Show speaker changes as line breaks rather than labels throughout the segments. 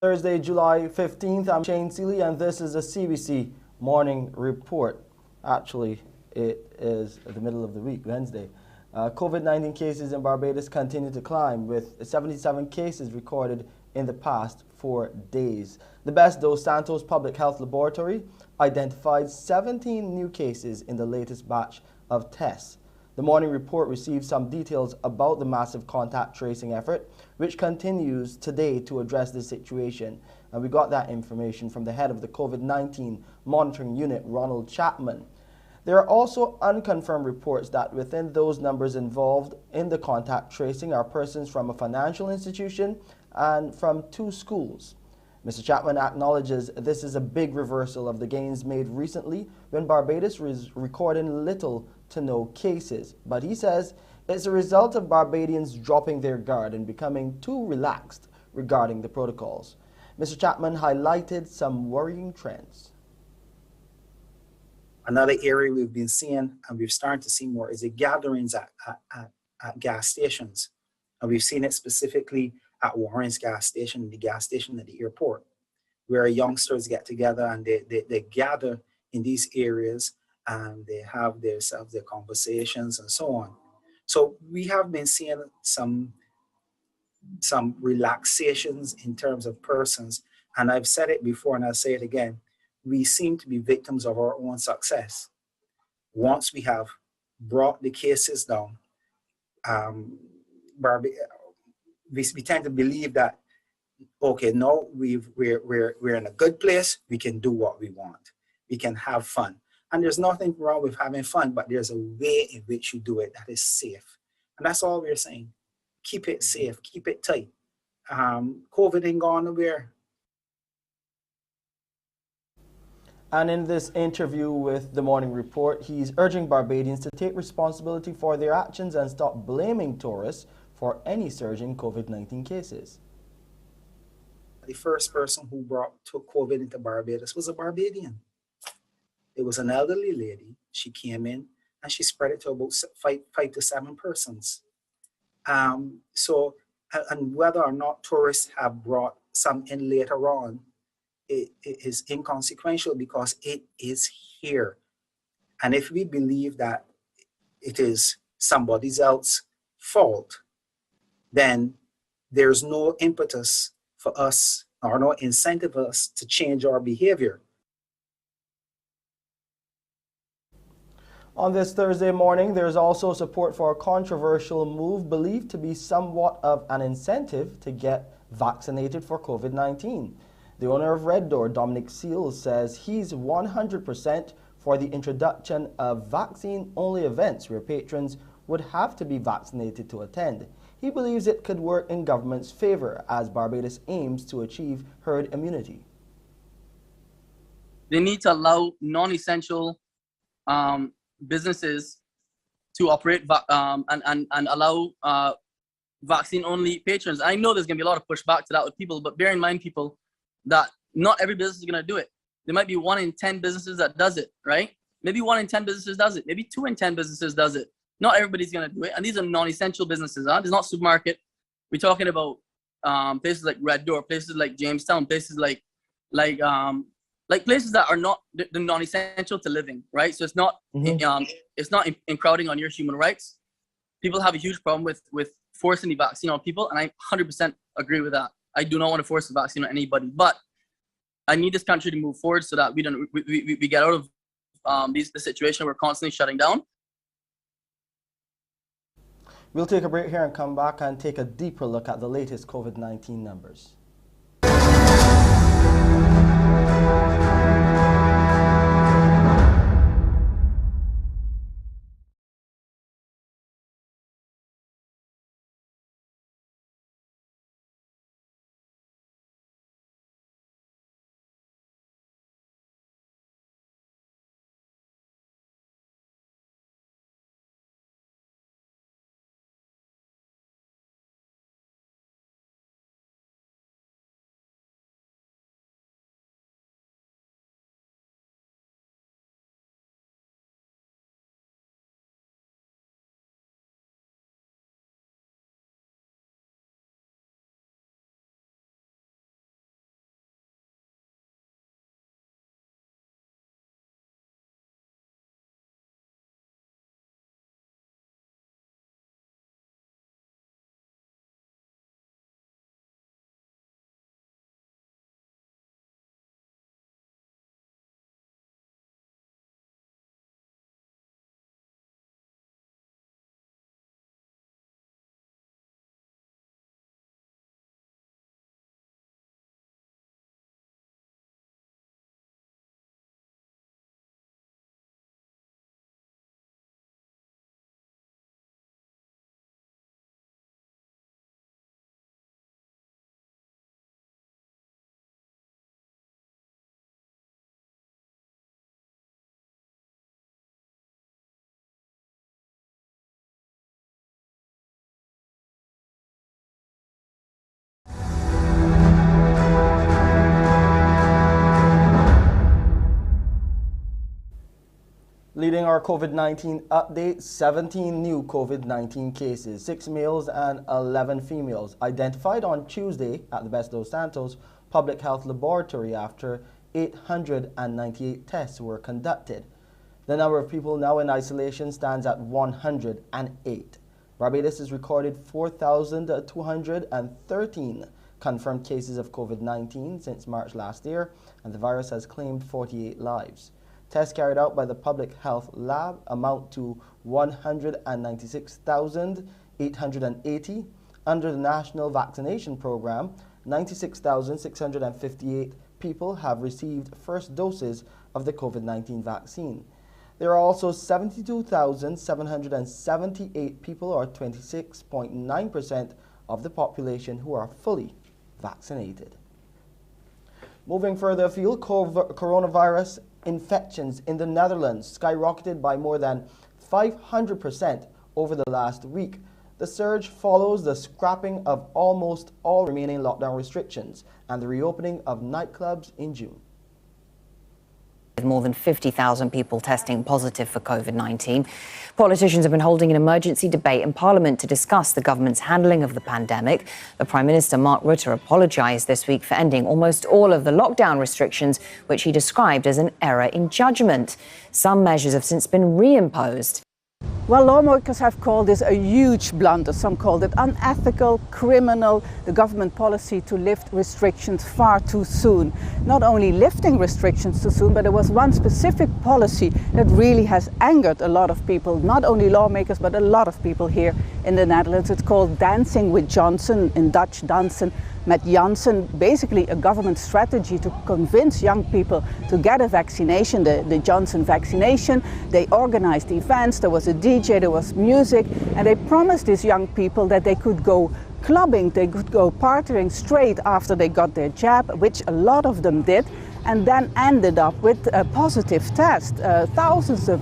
Thursday, July 15th. I'm Shane Seeley, and this is a CBC Morning Report. Actually, it is the middle of the week, Wednesday. COVID-19 cases in Barbados continue to climb, with 77 cases recorded in the past 4 days. The Best Dos Santos Public Health Laboratory identified 17 new cases in the latest batch of tests. The Morning Report received some details about the massive contact tracing effort, which continues today to address this situation. And we got that information from the head of the COVID-19 monitoring unit, Ronald Chapman. There are also unconfirmed reports that within those numbers involved in the contact tracing are persons from a financial institution and from 2 schools. Mr. Chapman acknowledges this is a big reversal of the gains made recently when Barbados was recording little to no cases. But he says it's a result of Barbadians dropping their guard and becoming too relaxed regarding the protocols. Mr. Chapman highlighted some worrying trends.
Another area we've been seeing, and we've started to see more, is the gatherings at gas stations. And we've seen it specifically at Warren's gas station, the gas station at the airport, where youngsters get together and they gather in these areas and they have their conversations and so on. So we have been seeing some relaxations in terms of persons. And I've said it before and I'll say it again. We seem to be victims of our own success. Once we have brought the cases down, we tend to believe that, okay, now we're in a good place, we can do what we want. We can have fun. And there's nothing wrong with having fun, but there's a way in which you do it that is safe. And that's all we're saying. Keep it safe, keep it tight. COVID ain't gone nowhere.
And in this interview with the Morning Report, he's urging Barbadians to take responsibility for their actions and stop blaming tourists for any surge in COVID-19 cases.
The first person who took COVID into Barbados was a Barbadian. It was an elderly lady. She came in and she spread it to about 5 to 7 persons. And whether or not tourists have brought some in later on, it is inconsequential because it is here. And if we believe that it is somebody else's fault, then there's no impetus for us or no incentive for us to change our behavior.
On this Thursday morning, there's also support for a controversial move believed to be somewhat of an incentive to get vaccinated for COVID-19. The owner of Red Door, Dominic Seals, says he's 100% for the introduction of vaccine-only events where patrons would have to be vaccinated to attend. He believes it could work in government's favor as Barbados aims to achieve herd immunity.
They need to allow non-essential businesses to operate and allow vaccine-only patrons. I know there's going to be a lot of pushback to that with people, but bear in mind, people, that not every business is going to do it. There might be 1 in 10 businesses that does it, right? Maybe 1 in 10 businesses does it. Maybe 2 in 10 businesses does it. Not everybody's going to do it. And these are non-essential businesses. Huh? It's not supermarket. We're talking about places like Red Door, places like Jamestown, places like places that are not the non-essential to living, right? So it's not crowding on your human rights. People have a huge problem with forcing the vaccine on people, and I 100% agree with that. I do not want to force the vaccine on anybody, but I need this country to move forward so that we get out of the situation we're constantly shutting down.
We'll take a break here and come back and take a deeper look at the latest COVID-19 numbers. Leading our COVID-19 update, 17 new COVID-19 cases, 6 males and 11 females, identified on Tuesday at the Best Dos Santos Public Health Laboratory after 898 tests were conducted. The number of people now in isolation stands at 108. Barbados has recorded 4,213 confirmed cases of COVID-19 since March last year, and the virus has claimed 48 lives. Tests carried out by the Public Health Lab amount to 196,880. Under the National Vaccination Program, 96,658 people have received first doses of the COVID-19 vaccine. There are also 72,778 people, or 26.9% of the population, who are fully vaccinated. Moving further afield, coronavirus infections in the Netherlands skyrocketed by more than 500% over the last week. The surge follows the scrapping of almost all remaining lockdown restrictions and the reopening of nightclubs in June.
With more than 50,000 people testing positive for COVID-19, politicians have been holding an emergency debate in Parliament to discuss the government's handling of the pandemic. The Prime Minister, Mark Rutte, apologised this week for ending almost all of the lockdown restrictions, which he described as an error in judgment. Some measures have since been reimposed.
Well, lawmakers have called this a huge blunder. Some called it unethical, criminal, the government policy to lift restrictions far too soon. Not only lifting restrictions too soon, but there was one specific policy that really has angered a lot of people, not only lawmakers, but a lot of people here in the Netherlands. It's called Dancing with Johnson, in Dutch dansen met Janssen, basically a government strategy to convince young people to get a vaccination, the Johnson vaccination. They organized events, there was a DJ, there was music, and they promised these young people that they could go clubbing, they could go partying straight after they got their jab, which a lot of them did, and then ended up with a positive test. Thousands of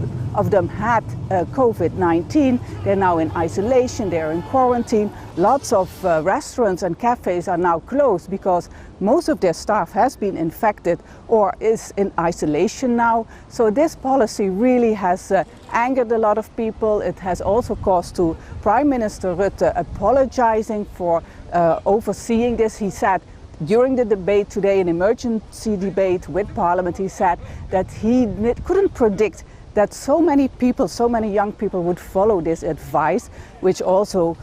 them had COVID-19. They're now in isolation, they're in quarantine. Lots of restaurants and cafes are now closed because most of their staff has been infected or is in isolation now. So this policy really has angered a lot of people. It has also caused to Prime Minister Rutte apologizing for overseeing this. He said during the debate today, an emergency debate with Parliament, he said that he couldn't predict that so many people, so many young people would follow this advice, which also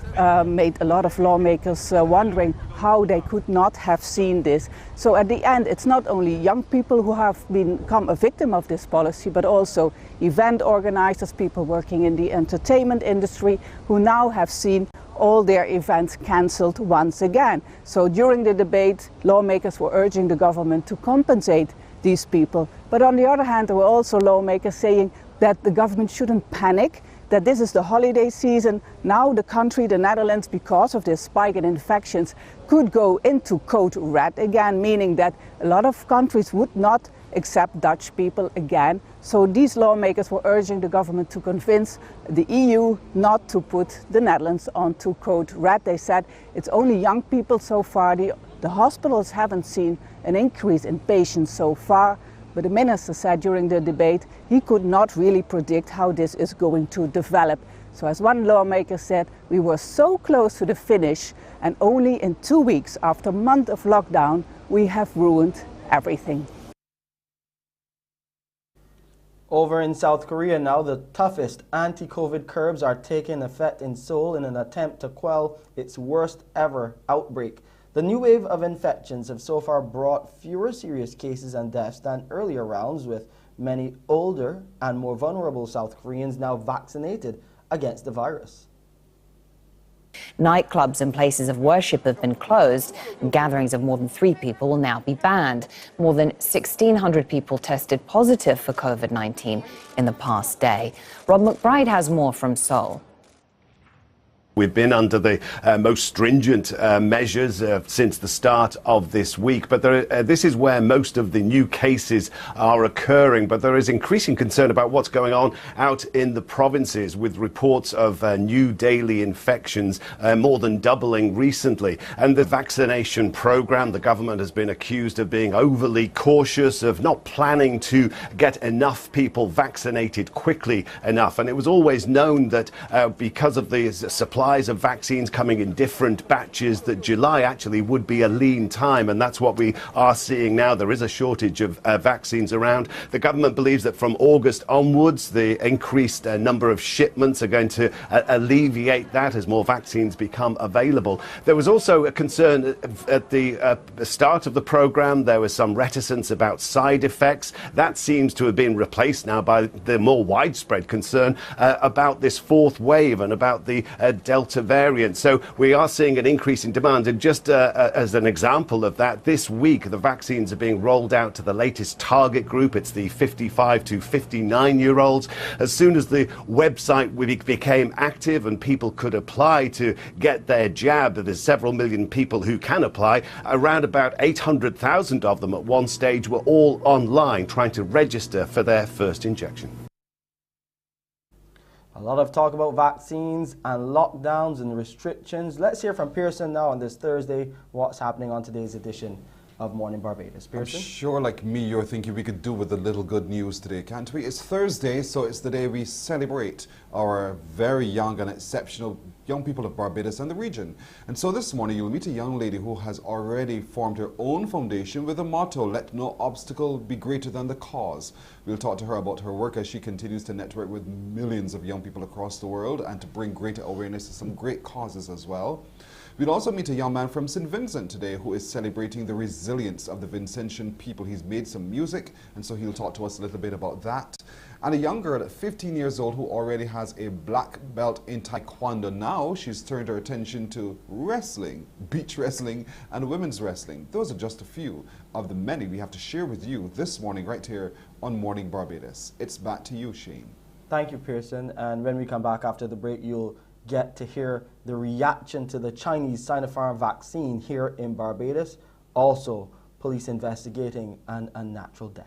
made a lot of lawmakers wondering how they could not have seen this. So at the end, it's not only young people who have become a victim of this policy, but also event organizers, people working in the entertainment industry, who now have seen all their events cancelled once again. So during the debate, lawmakers were urging the government to compensate these people. But on the other hand, there were also lawmakers saying that the government shouldn't panic, that this is the holiday season. Now the country, the Netherlands, because of this spike in infections, could go into code red again, meaning that a lot of countries would not accept Dutch people again. So these lawmakers were urging the government to convince the EU not to put the Netherlands onto code red. They said it's only young people so far. The hospitals haven't seen an increase in patients so far. But the minister said during the debate he could not really predict how this is going to develop. So as one lawmaker said, we were so close to the finish, and only in 2 weeks after a month of lockdown, we have ruined everything.
Over in South Korea now, the toughest anti-COVID curbs are taking effect in Seoul in an attempt to quell its worst ever outbreak. The new wave of infections have so far brought fewer serious cases and deaths than earlier rounds, with many older and more vulnerable South Koreans now vaccinated against the virus.
Nightclubs and places of worship have been closed, and gatherings of more than 3 people will now be banned. More than 1,600 people tested positive for COVID-19 in the past day. Rob McBride has more from Seoul.
We've been under the most stringent measures since the start of this week, but this is where most of the new cases are occurring. But there is increasing concern about what's going on out in the provinces, with reports of new daily infections more than doubling recently. And the vaccination program, the government has been accused of being overly cautious, of not planning to get enough people vaccinated quickly enough. And it was always known that because of the supplies of vaccines coming in different batches, that July actually would be a lean time, and that's what we are seeing now. There is a shortage of vaccines around. The government believes that from August onwards, the increased number of shipments are going to alleviate that as more vaccines become available. There was also a concern at the start of the program. There was some reticence about side effects. That seems to have been replaced now by the more widespread concern about this fourth wave and about the Delta variant. So we are seeing an increase in demand. And just as an example of that, this week the vaccines are being rolled out to the latest target group. It's the 55 to 59-year-olds. As soon as the website became active and people could apply to get their jab, there's several million people who can apply. Around about 800,000 of them at one stage were all online trying to register for their first injection.
A lot of talk about vaccines and lockdowns and restrictions. Let's hear from Pearson now on this Thursday. What's happening on today's edition of Mornin Barbados? Pearson?
I'm sure, like me, you're thinking we could do with a little good news today, can't we? It's Thursday, so it's the day we celebrate our very young and exceptional young people of Barbados and the region. And so this morning you'll meet a young lady who has already formed her own foundation with a motto, let no obstacle be greater than the cause. We'll talk to her about her work as she continues to network with millions of young people across the world and to bring greater awareness to some great causes as well. We'll also meet a young man from St. Vincent today who is celebrating the resilience of the Vincentian people. He's made some music, and so he'll talk to us a little bit about that. And a young girl at 15 years old who already has a black belt in taekwondo. Now she's turned her attention to wrestling, beach wrestling, and women's wrestling. Those are just a few of the many we have to share with you this morning right here on Morning Barbados. It's back to you, Shane.
Thank you, Pearson. And when we come back after the break, you'll get to hear the reaction to the Chinese Sinopharm vaccine here in Barbados. Also, police investigating an unnatural death.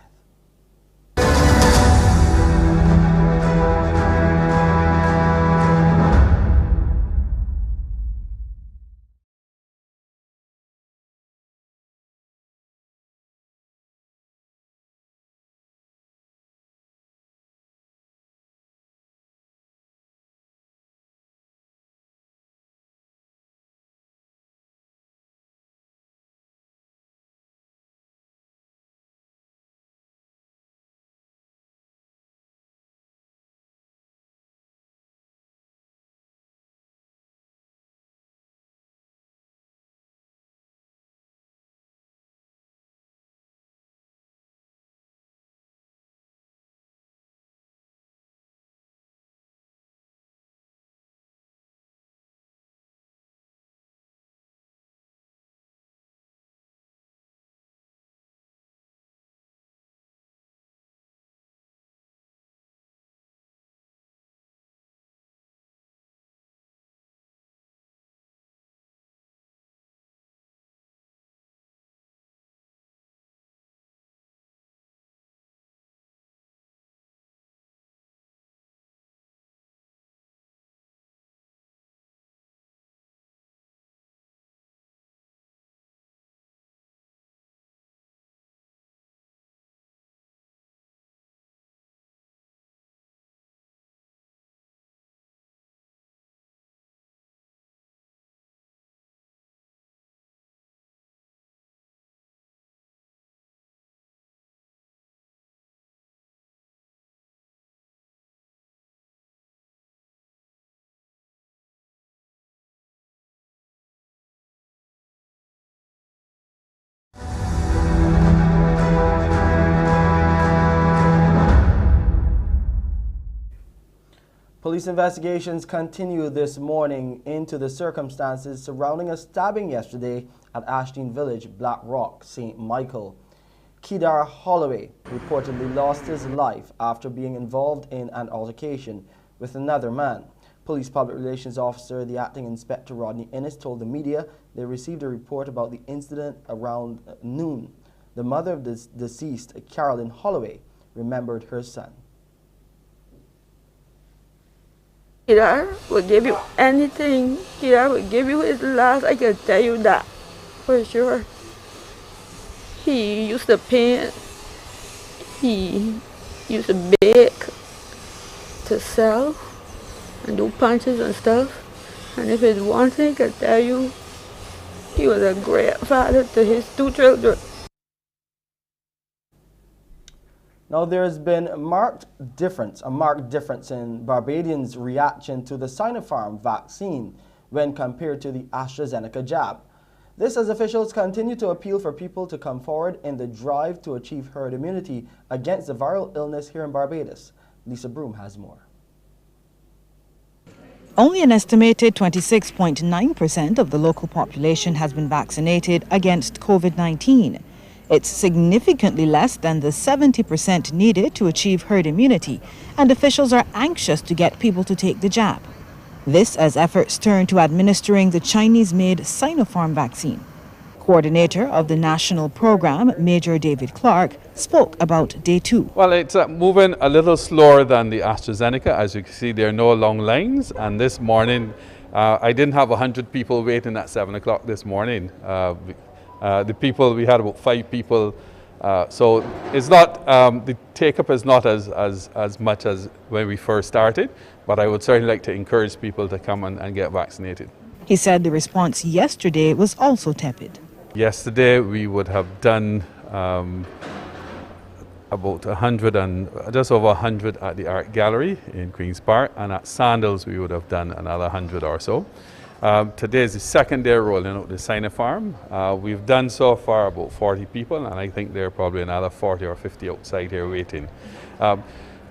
Police investigations continue this morning into the circumstances surrounding a stabbing yesterday at Ashton Village, Black Rock, St. Michael. Kedar Holloway reportedly lost his life after being involved in an altercation with another man. Police Public Relations Officer, the Acting Inspector Rodney Innes, told the media they received a report about the incident around noon. The mother of the deceased, Carolyn Holloway, remembered her son.
Kira will give you anything. Kira will give you his last. I can tell you that for sure. He used to paint. He used to bake, to sell, and do punches and stuff. And if it's one thing I can tell you, he was a great father to his 2 children.
Now, there has been a marked difference in Barbadians' reaction to the Sinopharm vaccine when compared to the AstraZeneca jab. This as officials continue to appeal for people to come forward in the drive to achieve herd immunity against the viral illness here in Barbados. Lisa Broom has more.
Only an estimated 26.9% of the local population has been vaccinated against COVID-19. It's significantly less than the 70% needed to achieve herd immunity, and officials are anxious to get people to take the jab. This as efforts turn to administering the Chinese-made Sinopharm vaccine. Coordinator of the national program, Major David Clark, spoke about day 2.
Well, it's moving a little slower than the AstraZeneca. As you can see, there are no long lines, and this morning I didn't have 100 people waiting at 7 o'clock this morning. We had about 5 people, so it's not, the take-up is not as much as when we first started, but I would certainly like to encourage people to come and get vaccinated.
He said the response yesterday was also tepid.
Yesterday we would have done about 100 and just over 100 at the Art Gallery in Queen's Park, and at Sandals we would have done another 100 or so. Today is the second day rolling out the Sinopharm. We've done so far about 40 people, and I think there are probably another 40 or 50 outside here waiting.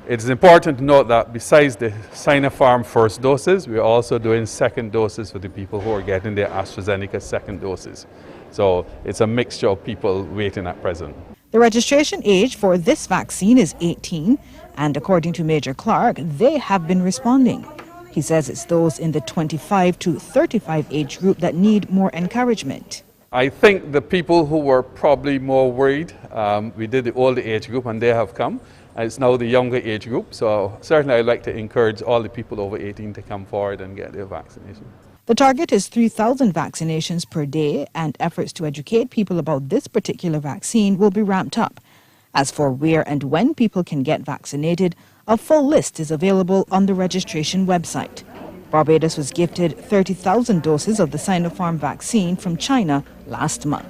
It's important to note that besides the Sinopharm first doses, we're also doing second doses for the people who are getting their AstraZeneca second doses. So it's a mixture of people waiting at present.
The registration age for this vaccine is 18, and according to Major Clark, they have been responding. He says it's those in the 25 to 35 age group that need more encouragement.
I think the people who were probably more worried, we did the older age group and they have come. It's now the younger age group, so certainly I'd like to encourage all the people over 18 to come forward and get their vaccination.
The target is 3,000 vaccinations per day, and efforts to educate people about this particular vaccine will be ramped up. As for where and when people can get vaccinated, a full list is available on the registration website. Barbados was gifted 30,000 doses of the Sinopharm vaccine from China last month.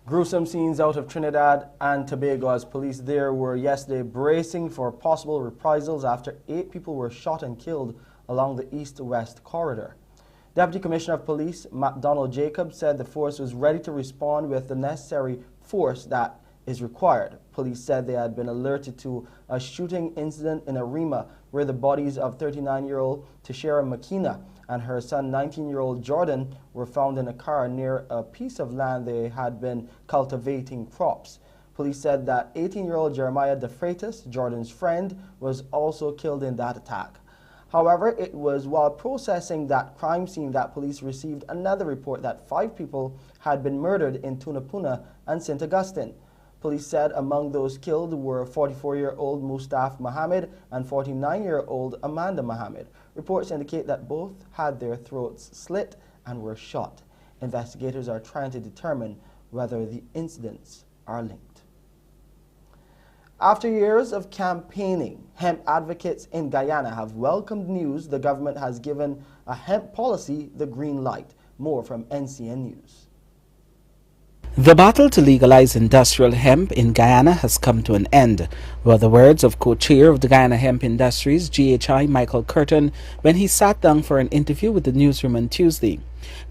Gruesome scenes out of Trinidad and Tobago as police there were yesterday bracing for possible reprisals after 8 people were shot and killed along the east-west corridor. Deputy Commissioner of Police MacDonald Jacobs said the force was ready to respond with the necessary force that is required. Police said they had been alerted to a shooting incident in Arima where the bodies of 39-year-old Tishera Makina and her son 19-year-old Jordan were found in a car near a piece of land they had been cultivating crops. Police said that 18-year-old Jeremiah De Freitas, Jordan's friend, was also killed in that attack. However, it was while processing that crime scene that police received another report that 5 people had been murdered in Tunapuna and St. Augustine. Police said among those killed were 44-year-old Mustaf Mohammed and 49-year-old Amanda Mohammed. Reports indicate that both had their throats slit and were shot. Investigators are trying to determine whether the incidents are linked. After years of campaigning, hemp advocates in Guyana have welcomed news the government has given a hemp policy the green light. More from NCN News.
The battle to legalize industrial hemp in Guyana has come to an end, were the words of co-chair of the Guyana Hemp Industries, GHI, Michael Curtin, when he sat down for an interview with the newsroom on Tuesday.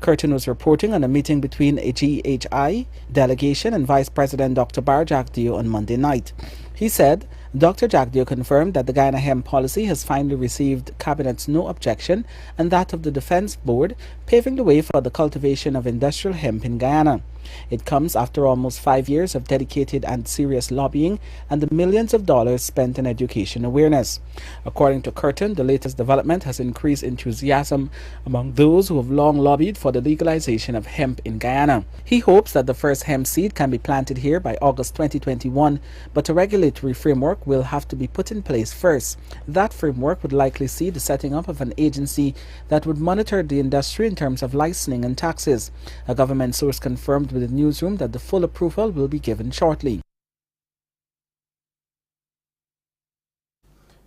Curtin was reporting on a meeting between a GHI delegation and Vice President Dr. Bar Jagdeo on Monday night. He said Dr. Jagdeo confirmed that the Guyana hemp policy has finally received Cabinet's no objection and that of the Defense Board, paving the way for the cultivation of industrial hemp in Guyana. It comes after almost 5 years of dedicated and serious lobbying and the millions of dollars spent in education awareness. According to Curtin, the latest development has increased enthusiasm among those who have long lobbied for the legalization of hemp in Guyana. He hopes that the first hemp seed can be planted here by August 2021, but a regulatory framework will have to be put in place first. That framework would likely see the setting up of an agency that would monitor the industry in terms of licensing and taxes. A government source confirmed with the newsroom that the full approval will be given shortly.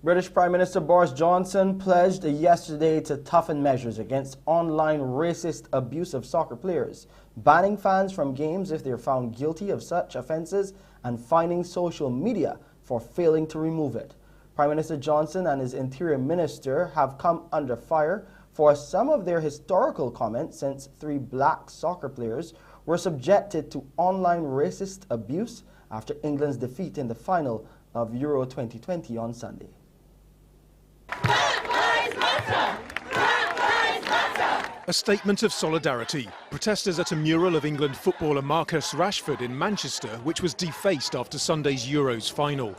British Prime Minister Boris Johnson pledged yesterday to toughen measures against online racist abuse of soccer players, banning fans from games if they are found guilty of such offences and fining social media for failing to remove it. Prime Minister Johnson and his Interior Minister have come under fire for some of their historical comments since 3 black soccer players were subjected to online racist abuse after England's defeat in the final of Euro 2020 on Sunday.
A statement of solidarity. Protesters at a mural of England footballer Marcus Rashford in Manchester, which was defaced after Sunday's Euros final.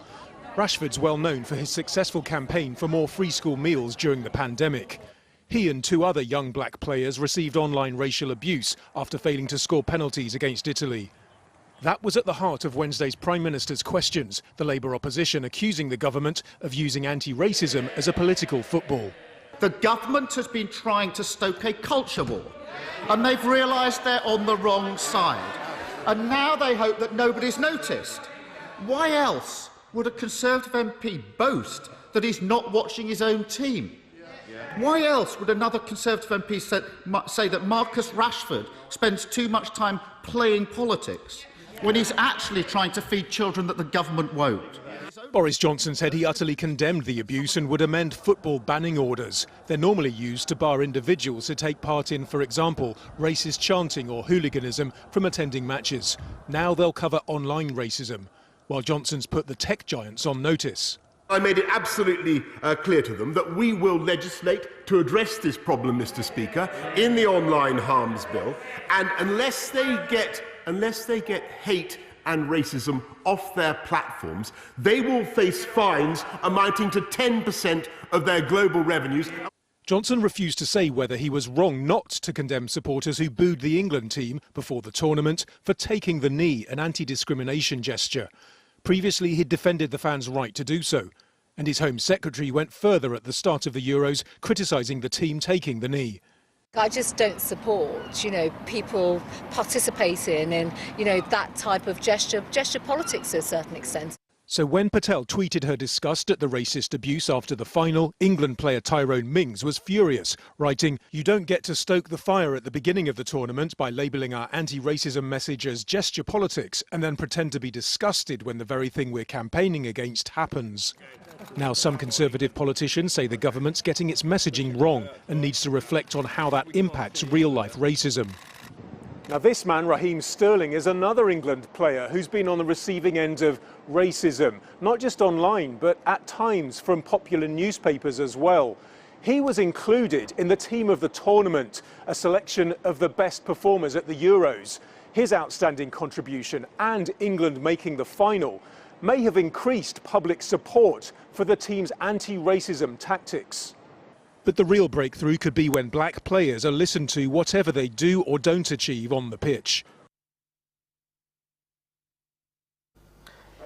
Rashford's well known for his successful campaign for more free school meals during the pandemic. He and 2 other young black players received online racial abuse after failing to score penalties against Italy. That was at the heart of Wednesday's Prime Minister's questions, the Labour opposition accusing the government of using anti-racism as a political football.
The government has been trying to stoke a culture war, and they've realised they're on the wrong side. And now they hope that nobody's noticed. Why else would a Conservative MP boast that he's not watching his own team? Why else would another Conservative MP say that Marcus Rashford spends too much time playing politics when he's actually trying to feed children that the government won't?
Boris Johnson said he utterly condemned the abuse and would amend football banning orders. They're normally used to bar individuals who take part in, for example, racist chanting or hooliganism from attending matches. Now they'll cover online racism, while Johnson's put the tech giants on notice.
I made it absolutely clear to them that we will legislate to address this problem, Mr. Speaker, in the online harms bill, and unless they get hate and racism off their platforms, they will face fines amounting to 10% of their global revenues.
Johnson refused to say whether he was wrong not to condemn supporters who booed the England team before the tournament for taking the knee, an anti-discrimination gesture. Previously, he'd defended the fans' right to do so, and his Home Secretary went further at the start of the Euros, criticising the team taking the knee.
I just don't support, people participating in, that type of gesture politics to a certain extent.
So when Patel tweeted her disgust at the racist abuse after the final, England player Tyrone Mings was furious, writing, "You don't get to stoke the fire at the beginning of the tournament by labelling our anti-racism message as gesture politics and then pretend to be disgusted when the very thing we're campaigning against happens." Now some Conservative politicians say the government's getting its messaging wrong and needs to reflect on how that impacts real-life racism. Now this man, Raheem Sterling, is another England player who's been on the receiving end of racism, not just online, but at times from popular newspapers as well. He was included in the team of the tournament, a selection of the best performers at the Euros. His outstanding contribution and England making the final may have increased public support for the team's anti-racism tactics. But the real breakthrough could be when black players are listened to whatever they do or don't achieve on the pitch.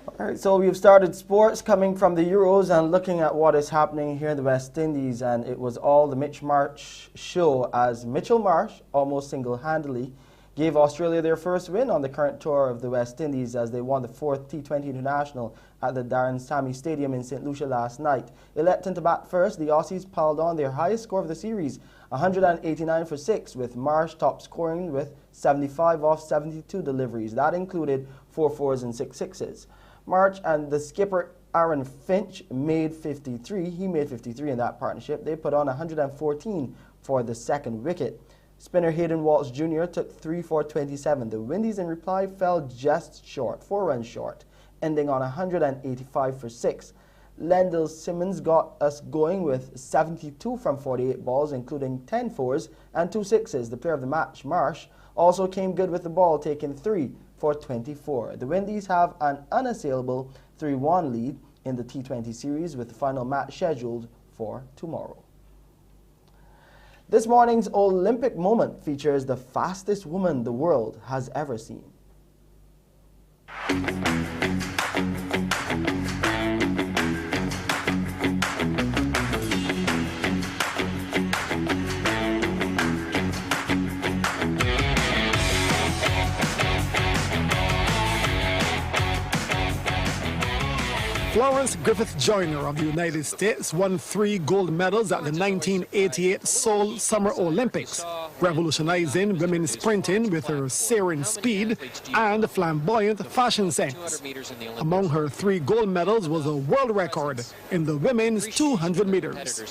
All right, so we've started sports coming from the Euros and looking at what is happening here in the West Indies, and it was all the Mitch Marsh show as Mitchell Marsh almost single-handedly gave Australia their first win on the current tour of the West Indies as they won the 4th T20 International at the Darren Sammy Stadium in St. Lucia last night. Electing to bat first, the Aussies piled on their highest score of the series, 189 for 6, with Marsh top scoring with 75 off 72 deliveries. That included 4 fours and 6 sixes. Marsh and the skipper Aaron Finch made 53. He made 53 in that partnership. They put on 114 for the second wicket. Spinner Hayden Walsh Jr. took 3 for 27. The Windies in reply fell just short, 4 runs short, ending on 185 for 6. Lendl Simmons got us going with 72 from 48 balls, including 10 fours and 2 sixes. The player of the match, Marsh, also came good with the ball, taking 3 for 24. The Windies have an unassailable 3-1 lead in the T20 series, with the final match scheduled for tomorrow. This morning's Olympic moment features the fastest woman the world has ever seen.
Florence Griffith Joyner of the United States won 3 gold medals at the 1988 Seoul Summer Olympics, revolutionizing women's sprinting with her searing speed and flamboyant fashion sense. Among her 3 gold medals was a world record in the women's 200 meters.
And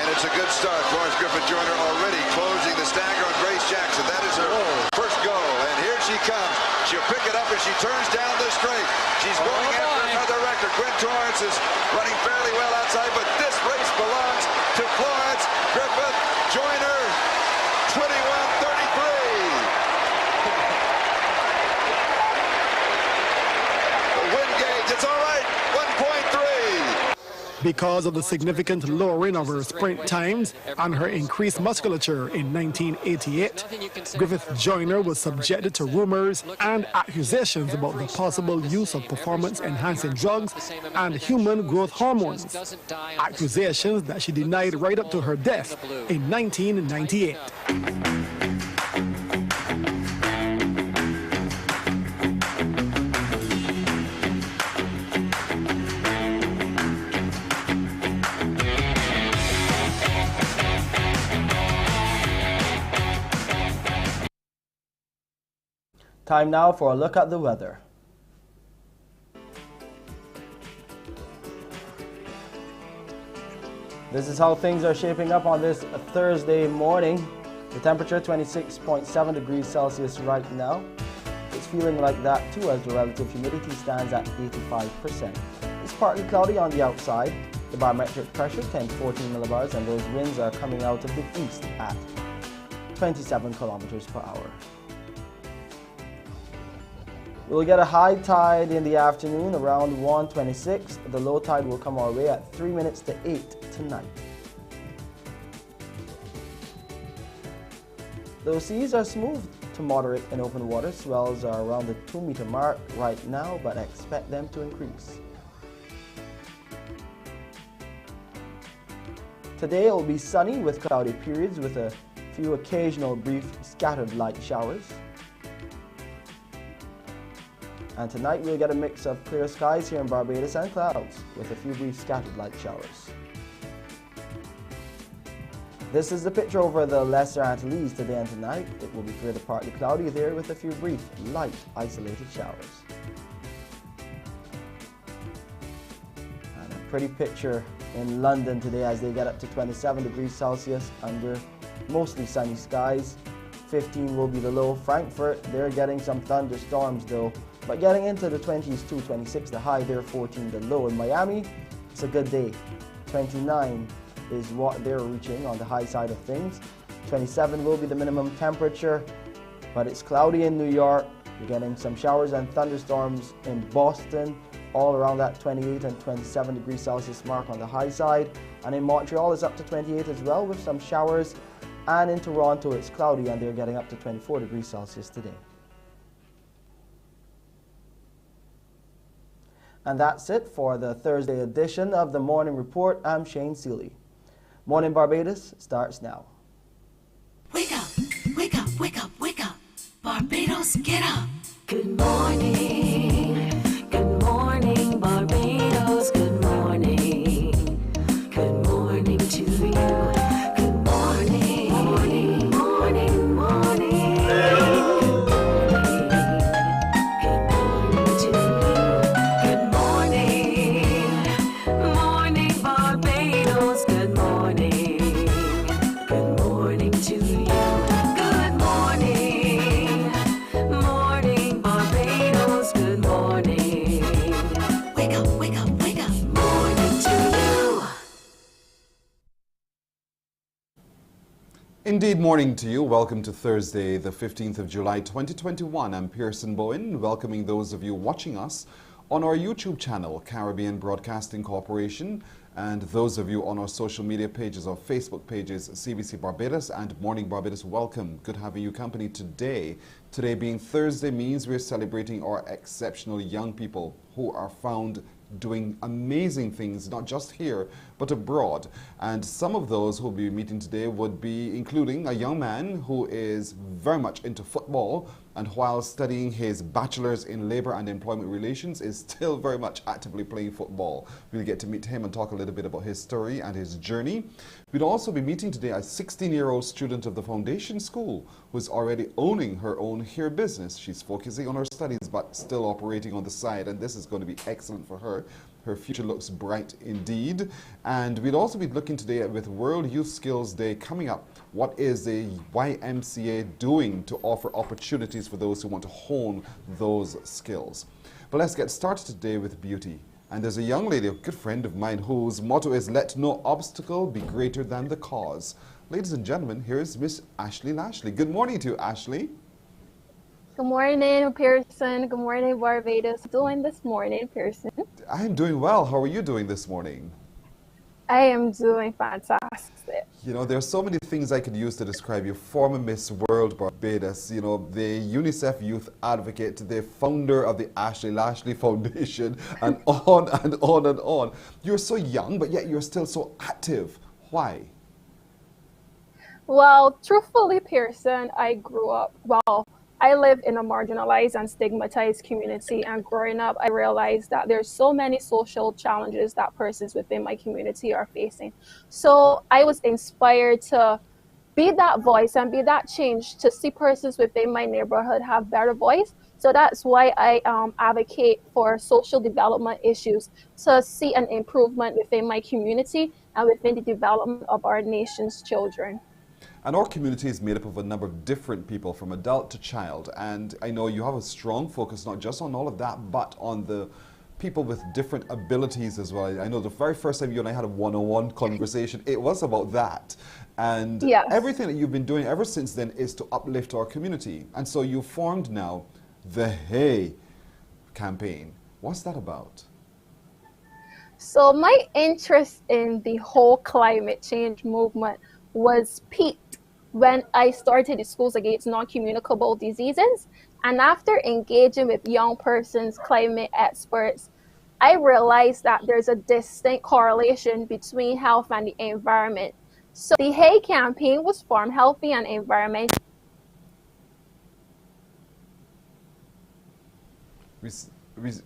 it's a good start. Florence Griffith Joyner already closing the stagger on Grace Jackson. That is her first goal. And here she comes. She'll pick it up as she turns down the straight. She's going after another record. Gwen Torrance is running fairly well outside, but this race belongs to Florence Griffith Joyner. 21:33. The wind gauge, it's all right. 1.3.
Because of the significant lowering of her sprint times and her increased musculature in 1988, Griffith Joyner was subjected to rumors and accusations about the possible use of performance-enhancing drugs and human growth hormones, accusations that she denied right up to her death in 1998.
Time now for a look at the weather. This is how things are shaping up on this Thursday morning. The temperature 26.7 degrees Celsius right now. It's feeling like that too as the relative humidity stands at 85%. It's partly cloudy on the outside. The barometric pressure 10-14 millibars, and those winds are coming out of the east at 27 kilometers per hour. We'll get a high tide in the afternoon around 1:26. The low tide will come our way at 3 minutes to 8 tonight. Those seas are smooth to moderate in open water. Swells are around the 2-meter mark right now, but expect them to increase. Today it will be sunny with cloudy periods with a few occasional brief scattered light showers. And tonight we'll get a mix of clear skies here in Barbados and clouds with a few brief scattered light showers. This is the picture over the Lesser Antilles today and tonight. It will be clear to partly cloudy there with a few brief light isolated showers. And a pretty picture in London today as they get up to 27 degrees Celsius under mostly sunny skies. 15 will be the low. Frankfurt, they're getting some thunderstorms though, but getting into the 20s too. 26 the high there, 14 the low. In Miami, it's a good day. 29 is what they're reaching on the high side of things. 27 will be the minimum temperature, but it's cloudy in New York. You're getting some showers and thunderstorms in Boston, all around that 28 and 27 degrees Celsius mark on the high side. And in Montreal, it's up to 28 as well with some showers. And in Toronto, it's cloudy and they're getting up to 24 degrees Celsius today. And that's it for the Thursday edition of the Morning Report. I'm Shane Seeley. Morning Barbados starts now.
Wake up, wake up, wake up, wake up. Barbados, get up. Good morning. Good morning, Barbados. Good morning. Good morning to you. Good morning. Morning, morning, morning. Good morning to you. Good morning. Morning, Barbados. Good morning. Good morning to you. Good morning. Morning, Barbados.
Indeed, morning to you. Welcome to Thursday, the 15th of July, 2021. I'm Pearson Bowen, welcoming those of you watching us on our YouTube channel, Caribbean Broadcasting Corporation, and those of you on our social media pages, our Facebook pages, CBC Barbados and Morning Barbados. Welcome. Good having you company today. Today being Thursday means we're celebrating our exceptional young people who are found doing amazing things, not just here, but abroad. And some of those who will be meeting today would be including a young man who is very much into football, and while studying his bachelor's in labor and employment relations is still very much actively playing football. We'll get to meet him and talk a little bit about his story and his journey. We'll also be meeting today a 16-year-old student of the foundation school who's already owning her own hair business. She's focusing on her studies but still operating on the side, and this is going to be excellent for her. Her future looks bright indeed. And we'll also be looking today with World Youth Skills Day coming up. What is the YMCA doing to offer opportunities for those who want to hone those skills? But let's get started today with beauty. And there's a young lady, a good friend of mine, whose motto is "Let no obstacle be greater than the cause." Ladies and gentlemen, here's Miss Ashley Lashley. Good morning to you, Ashley.
Good morning, Pearson. Good morning, Barbados. Doing this morning, Pearson?
I am doing well. How are you doing this morning?
I am doing fantastic.
You know, there are so many things I could use to describe you. Former Miss World Barbados, you know, the UNICEF Youth Advocate, the founder of the Ashley Lashley Foundation, and on and on and on. You're so young, but yet you're still so active. Why?
Well, truthfully, Pearson, I live in a marginalized and stigmatized community, and growing up, I realized that there's so many social challenges that persons within my community are facing. So I was inspired to be that voice and be that change to see persons within my neighborhood have better voice. So that's why I advocate for social development issues to see an improvement within my community and within the development of our nation's children.
And our community is made up of a number of different people, from adult to child. And I know you have a strong focus, not just on all of that, but on the people with different abilities as well. I know the very first time you and I had a one-on-one conversation, it was about that. And
yes,
everything that you've been doing ever since then is to uplift our community. And so you formed now the Hey campaign. What's that about?
So my interest in the whole climate change movement was peaked when I started the Schools Against Non-Communicable Diseases. And after engaging with young persons, climate experts, I realized that there's a distinct correlation between health and the environment. So the Hey campaign was formed, Healthy and Environmental.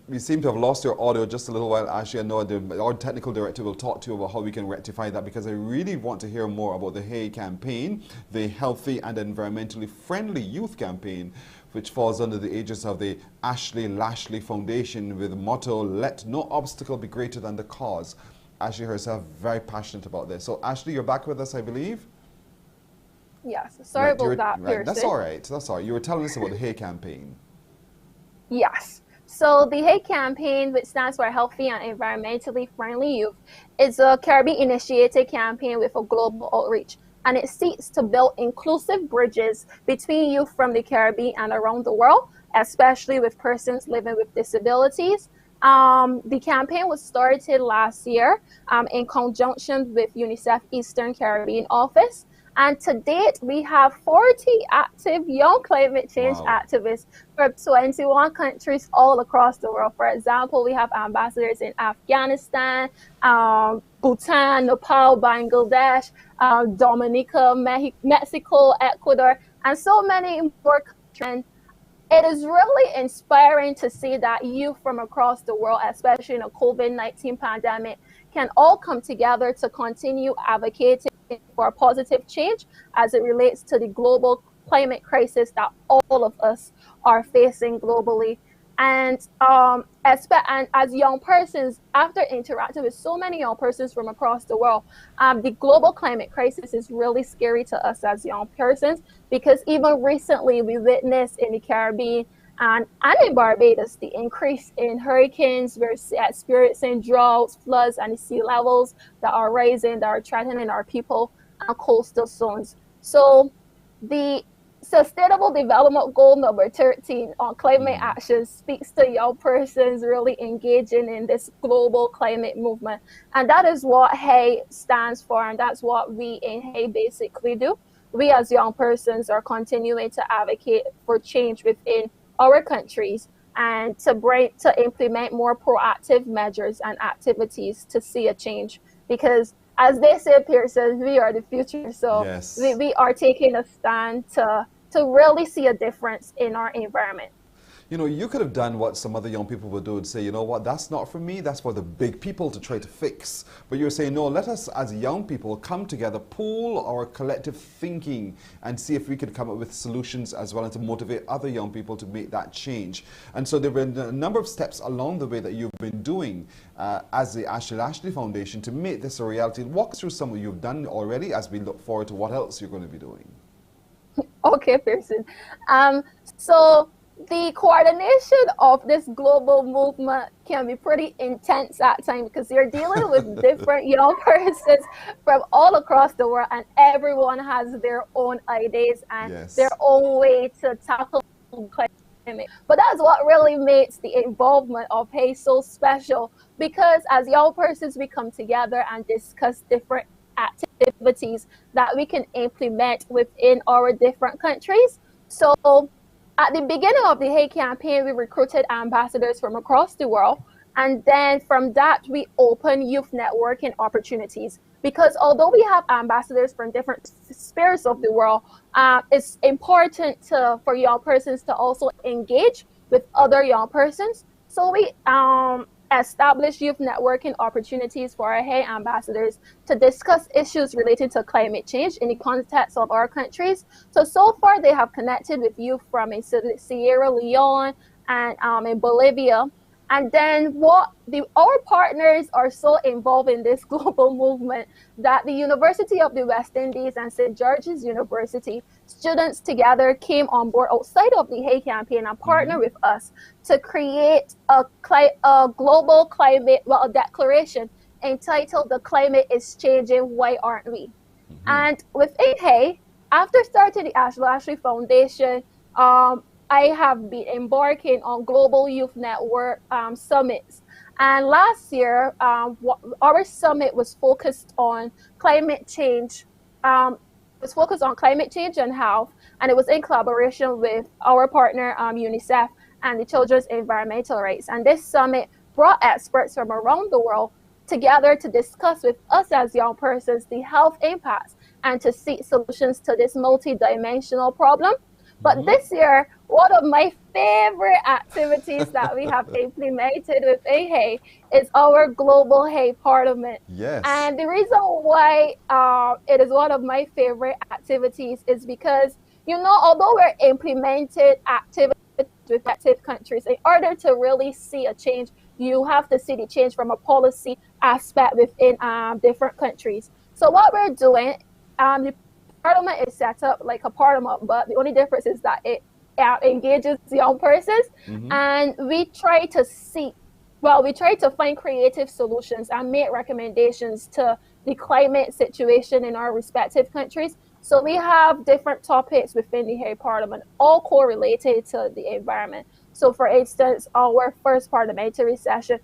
We seem to have lost your audio just a little while, Ashley. I know our technical director will talk to you about how we can rectify that, because I really want to hear more about the Hey campaign, the Healthy and Environmentally Friendly Youth campaign, which falls under the aegis of the Ashley Lashley Foundation with the motto, "Let no obstacle be greater than the cause." Ashley herself very passionate about this. So Ashley, you're back with us, I believe?
Yes, sorry about that, Pearson.
That's all right, that's all right. You were telling us about the Hey campaign.
Yes. So the Hey campaign, which stands for Healthy and Environmentally Friendly Youth, is a Caribbean-initiated campaign with a global outreach, and it seeks to build inclusive bridges between youth from the Caribbean and around the world, especially with persons living with disabilities. The campaign was started last year in conjunction with UNICEF Eastern Caribbean Office. And to date, we have 40 active young climate change activists from 21 countries all across the world. For example, we have ambassadors in Afghanistan, Bhutan, Nepal, Bangladesh, Dominica, Mexico, Ecuador, and so many more countries. It is really inspiring to see that youth from across the world, especially in a COVID-19 pandemic, can all come together to continue advocating for a positive change as it relates to the global climate crisis that all of us are facing globally. And as young persons, after interacting with so many young persons from across the world, the global climate crisis is really scary to us as young persons, because even recently we witnessed in the Caribbean and in Barbados the increase in hurricanes. We're experiencing droughts, floods, and sea levels that are rising, that are threatening our people and coastal zones. So the Sustainable Development Goal number 13 on climate action speaks to young persons really engaging in this global climate movement. And that is what HAY stands for, and that's what we in HAY basically do. We as young persons are continuing to advocate for change within our countries and to implement more proactive measures and activities to see a change. Because as they say, Pearson, we are the future. So
Yes.
we are taking a stand to really see a difference in our environment.
You know, you could have done what some other young people would do and say, you know what, that's not for me, that's for the big people to try to fix. But you're saying, no, let us as young people come together, pool our collective thinking and see if we could come up with solutions as well and to motivate other young people to make that change. And so there have been a number of steps along the way that you've been doing as the Ashley Lashley Foundation to make this a reality. Walk us through some of what you've done already as we look forward to what else you're going to be doing.
Okay, Pearson. So the coordination of this global movement can be pretty intense at times because you're dealing with different young persons from all across the world, and everyone has their own ideas and their own way to tackle climate. But that's what really makes the involvement of HAY so special, because as young persons we come together and discuss different activities that we can implement within our different countries. So at the beginning of the HAY campaign, we recruited ambassadors from across the world. And then from that, we open youth networking opportunities. Because although we have ambassadors from different spheres of the world, it's important for young persons to also engage with other young persons. So we establish youth networking opportunities for our HAY ambassadors to discuss issues related to climate change in the context of our countries. So far they have connected with youth from Sierra Leone and in Bolivia. And then our partners are so involved in this global movement that the University of the West Indies and St. George's University students together came on board outside of the HAY campaign and partnered with us to create a global climate, a declaration entitled "The Climate is Changing, Why Aren't We?" And within HAY, after starting the Ashley Lashley Foundation, I have been embarking on global youth network summits. And last year, our summit was focused on climate change. Was focused on climate change and health, and it was in collaboration with our partner UNICEF and the Children's Environmental Rights. And this summit brought experts from around the world together to discuss with us as young persons the health impacts and to seek solutions to this multi-dimensional problem. But this year, one of my favorite activities that we have implemented with HAY is our global HAY Parliament.
Yes.
And the reason why it is one of my favorite activities is because, you know, although we're implementing activities with active countries, in order to really see a change, you have to see the change from a policy aspect within different countries. So what we're doing, the Parliament is set up like a parliament, but the only difference is that it engages young persons, and we try to find creative solutions and make recommendations to the climate situation in our respective countries. So we have different topics within the HAY Parliament, all correlated to the environment. So for instance, our first parliamentary session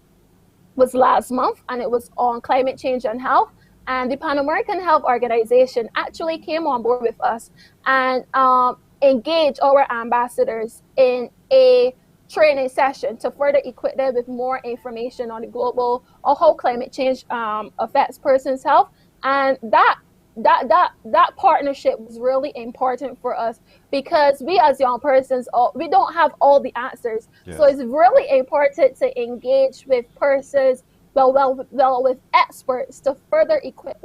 was last month, and it was on climate change and health. And the Pan American Health Organization actually came on board with us and engaged our ambassadors in a training session to further equip them with more information on the global or how climate change affects persons' health. And that partnership was really important for us because we as young persons, we don't have all the answers. Yes. So it's really important to engage with persons, with experts to further equip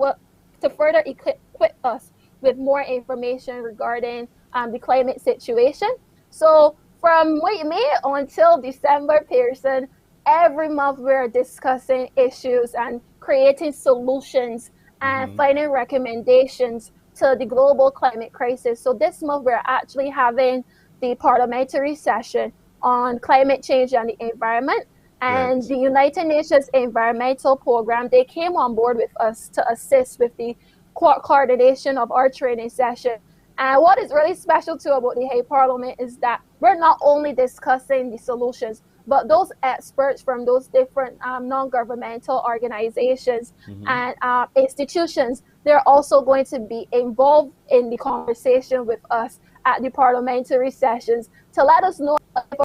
us with more information regarding the climate situation. So from May until December, Pearson, every month we're discussing issues and creating solutions and finding recommendations to the global climate crisis. So this month we're actually having the parliamentary session on climate change and the environment. And the United Nations Environmental Program, they came on board with us to assist with the coordination of our training session. And what is really special too about the Hague Parliament is that we're not only discussing the solutions, but those experts from those different non-governmental organizations and institutions, they're also going to be involved in the conversation with us at the parliamentary sessions to let us know if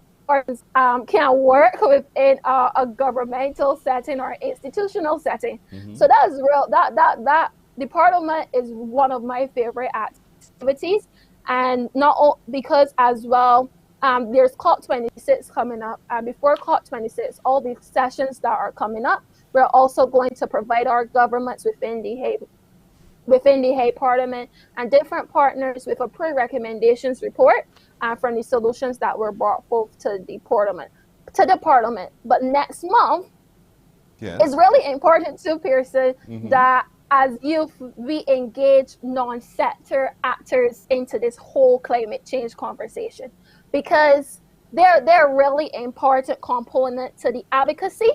can work within a governmental setting or institutional setting. So that is real. That the parliament is one of my favorite activities, and not because as well. There's COP26 coming up, and before COP26, all the sessions that are coming up, we're also going to provide our governments within the Hague Parliament and different partners with a pre-recommendations report from the solutions that were brought forth to the Parliament. But next month is really important too, Pearson, that as youth, we engage non-sector actors into this whole climate change conversation, because they're really important component to the advocacy.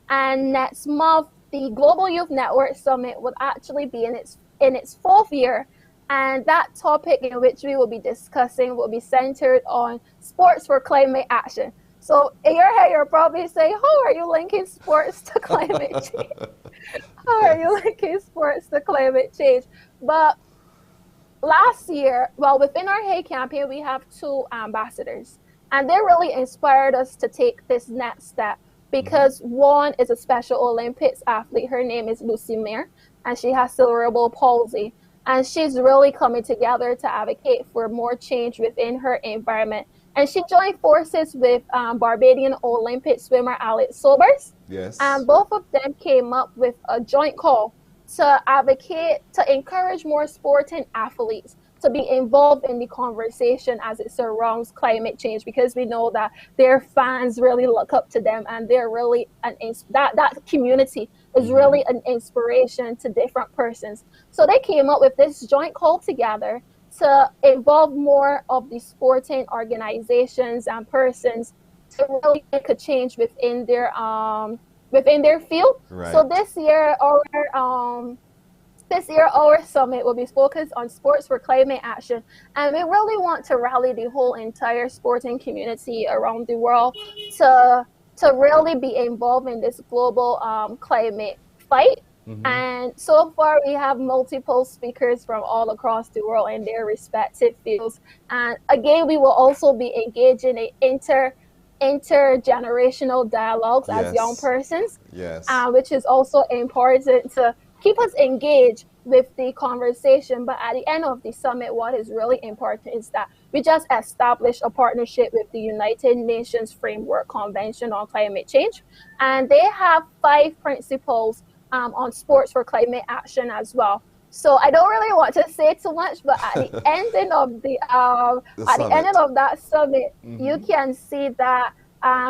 And next month, the Global Youth Network Summit will actually be in its fourth year, and that topic in which we will be discussing will be centered on sports for climate action. So in your head, you're probably saying, how are you linking sports to climate change? How are you linking sports to climate change? But last year, well, within our Hague campaign, we have 2 ambassadors, and they really inspired us to take this next step, because one is a Special Olympics athlete. Her name is Lucy Mayer, and she has cerebral palsy, and she's really coming together to advocate for more change within her environment. And she joined forces with Barbadian Olympic swimmer Alex Sobers.
Yes.
And both of them came up with a joint call to advocate, to encourage more sporting athletes to be involved in the conversation as it surrounds climate change, because we know that their fans really look up to them, and they're really that community is really an inspiration to different persons. So they came up with this joint call together to involve more of the sporting organizations and persons to really make a change within their field.
Right.
So this year our summit will be focused on sports for climate action, and we really want to rally the whole entire sporting community around the world to really be involved in this global climate fight. And so far we have multiple speakers from all across the world in their respective fields. And again, we will also be engaging in intergenerational dialogues as young persons, which is also important to keep us engaged with the conversation. But at the end of the summit, what is really important is that we just established a partnership with the United Nations Framework Convention on Climate Change, and they have 5 principles on sports for climate action as well. So I don't really want to say too much, but at the ending of the ending of that summit, you can see that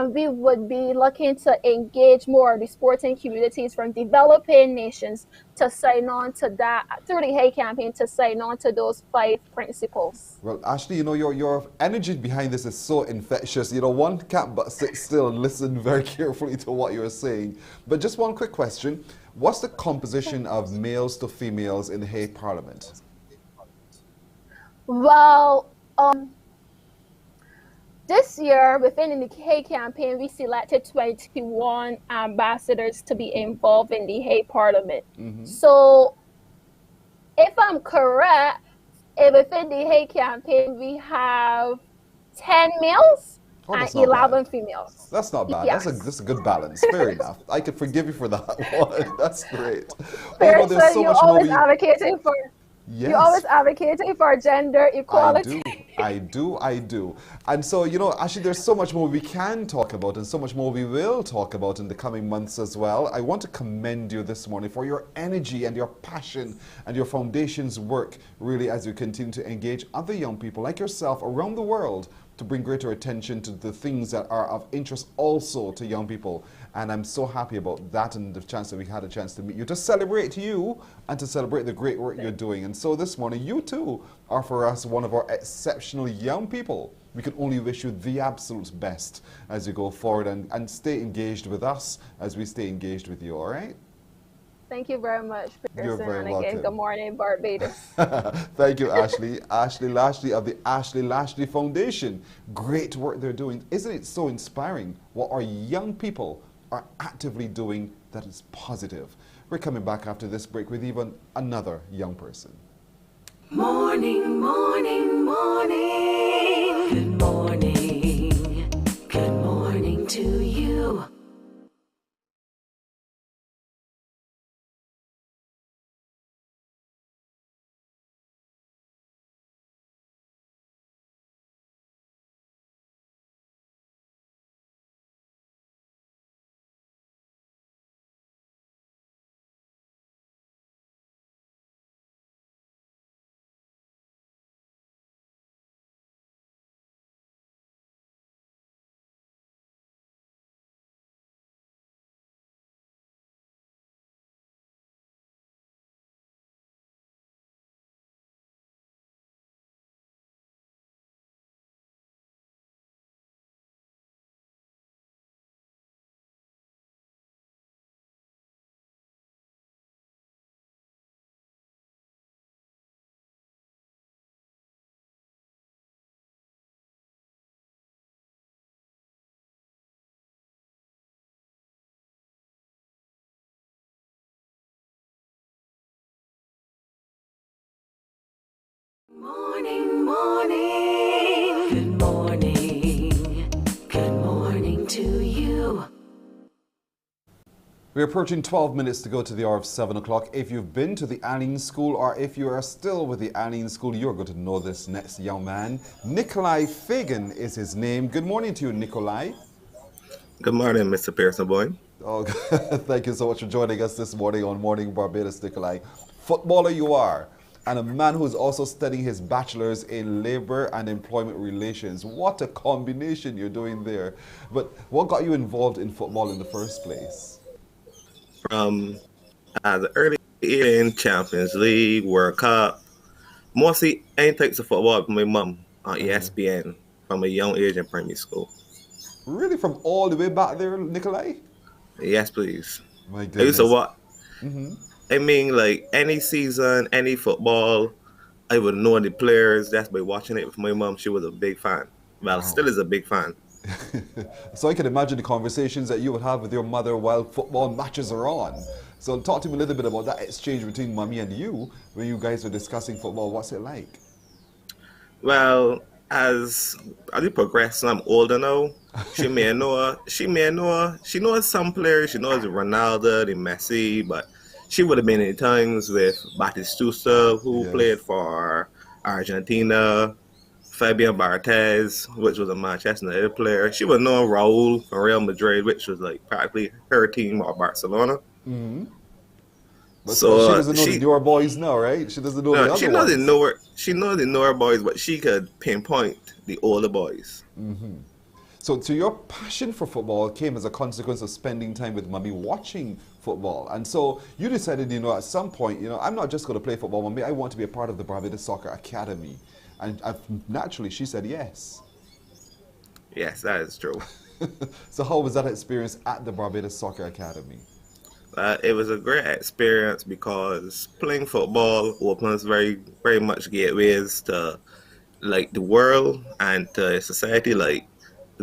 we would be looking to engage more of the sporting communities from developing nations to sign on to that, through the Hague campaign, to sign on to those 5 principles.
Well, Ashley, you know, your energy behind this is so infectious. You know, one can't but sit still and listen very carefully to what you're saying. But just one quick question. What's the composition of males to females in the Hague Parliament?
Well, this year, within the Hague campaign, we selected 21 ambassadors to be involved in the Hague Parliament. So, if I'm correct, within the Hague campaign, we have 10 males and 11 females.
That's not bad.
Yes.
That's a good balance. Fair enough. I could forgive you for that one. That's great.
There's so much more. You're always advocating for gender equality.
I do. And so, you know, actually there's so much more we can talk about and so much more we will talk about in the coming months as well. I want to commend you this morning for your energy and your passion and your foundation's work, really, as you continue to engage other young people like yourself around the world to bring greater attention to the things that are of interest also to young people. And I'm so happy about that and the chance that we had a chance to meet you, to celebrate you and to celebrate the great work you're doing. And so this morning, you too are for us one of our exceptional young people. We can only wish you the absolute best as you go forward and stay engaged with us as we stay engaged with you, all right?
Thank you very much,
You're
Pearson.
very
And again,
welcome.
good morning, Barbados.
Thank you, Ashley. Ashley Lashley of the Ashley Lashley Foundation. Great work they're doing. Isn't it so inspiring what our young people are actively doing that is positive? We're coming back after this break with even another young person.
Morning, morning, morning. Good morning. Good morning to you. Morning, morning. Good morning. Good morning to you.
We're approaching 12 minutes to go to the hour of 7 o'clock. If you've been to the Allen School or if you are still with the Allen School, you're going to know this next young man. Nicholai Fagan is his name. Good morning to you, Nicholai.
Good morning, Mr. Pearson Boy.
Oh, thank you so much for joining us this morning on Morning Barbados, Nicholai. Footballer you are, and a man who's also studying his bachelor's in labor and employment relations. What a combination you're doing there. But what got you involved in football in the first place?
From the early in Champions League, World Cup, mostly any types of football with my mum on ESPN from a young age in primary school.
Really, from all the way back there, Nicholai?
Yes, please.
My goodness.
I used to watch.
Mm-hmm.
I mean, like any season, any football, I would know the players. That's by watching it with my mom. She was a big fan. Well, still is a big fan.
So I can imagine the conversations that you would have with your mother while football matches are on. So talk to me a little bit about that exchange between mommy and you when you guys are discussing football. What's it like?
Well, as we progress, I'm older now. She knows some players. She knows Ronaldo, the Messi, but she would have been in times with Batistuta, who played for Argentina, Fabian Barthez, which was a Manchester United player. She would know Raul from Real Madrid, which was like practically her team or Barcelona.
Mm-hmm. But
So
she doesn't know the newer boys now, right? She doesn't know the other
she knows
ones.
she knows the newer boys, but she could pinpoint the older boys.
Mm-hmm. So your passion for football came as a consequence of spending time with mommy watching football. And so you decided, at some point, I'm not just going to play football, mommy. I want to be a part of the Barbados Soccer Academy. And naturally, she said yes.
Yes, that is true.
So how was that experience at the Barbados Soccer Academy?
It was a great experience because playing football opens very, very much gateways to like the world and to society. Like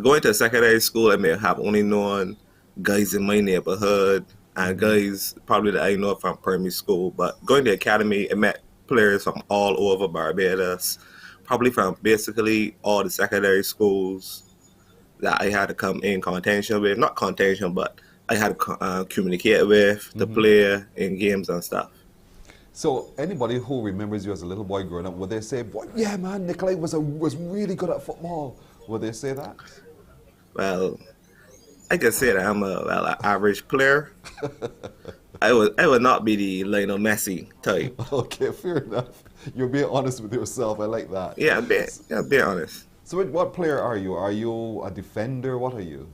going to secondary school, I may have only known guys in my neighborhood and guys probably that I know from primary school. But going to the academy, I met players from all over Barbados, probably from basically all the secondary schools that I had to come in contention with. Not contention, but I had to communicate with, to play in games and stuff.
So anybody who remembers you as a little boy growing up, would they say, "Boy, yeah, man, Nicholai was really good at football"? Would they say that?
Well, I can say that I'm an average player. I would not be the Lionel Messi type.
Okay, fair enough. You're being honest with yourself. I like that.
Yeah, be honest.
So what player are you? Are you a defender? What are you?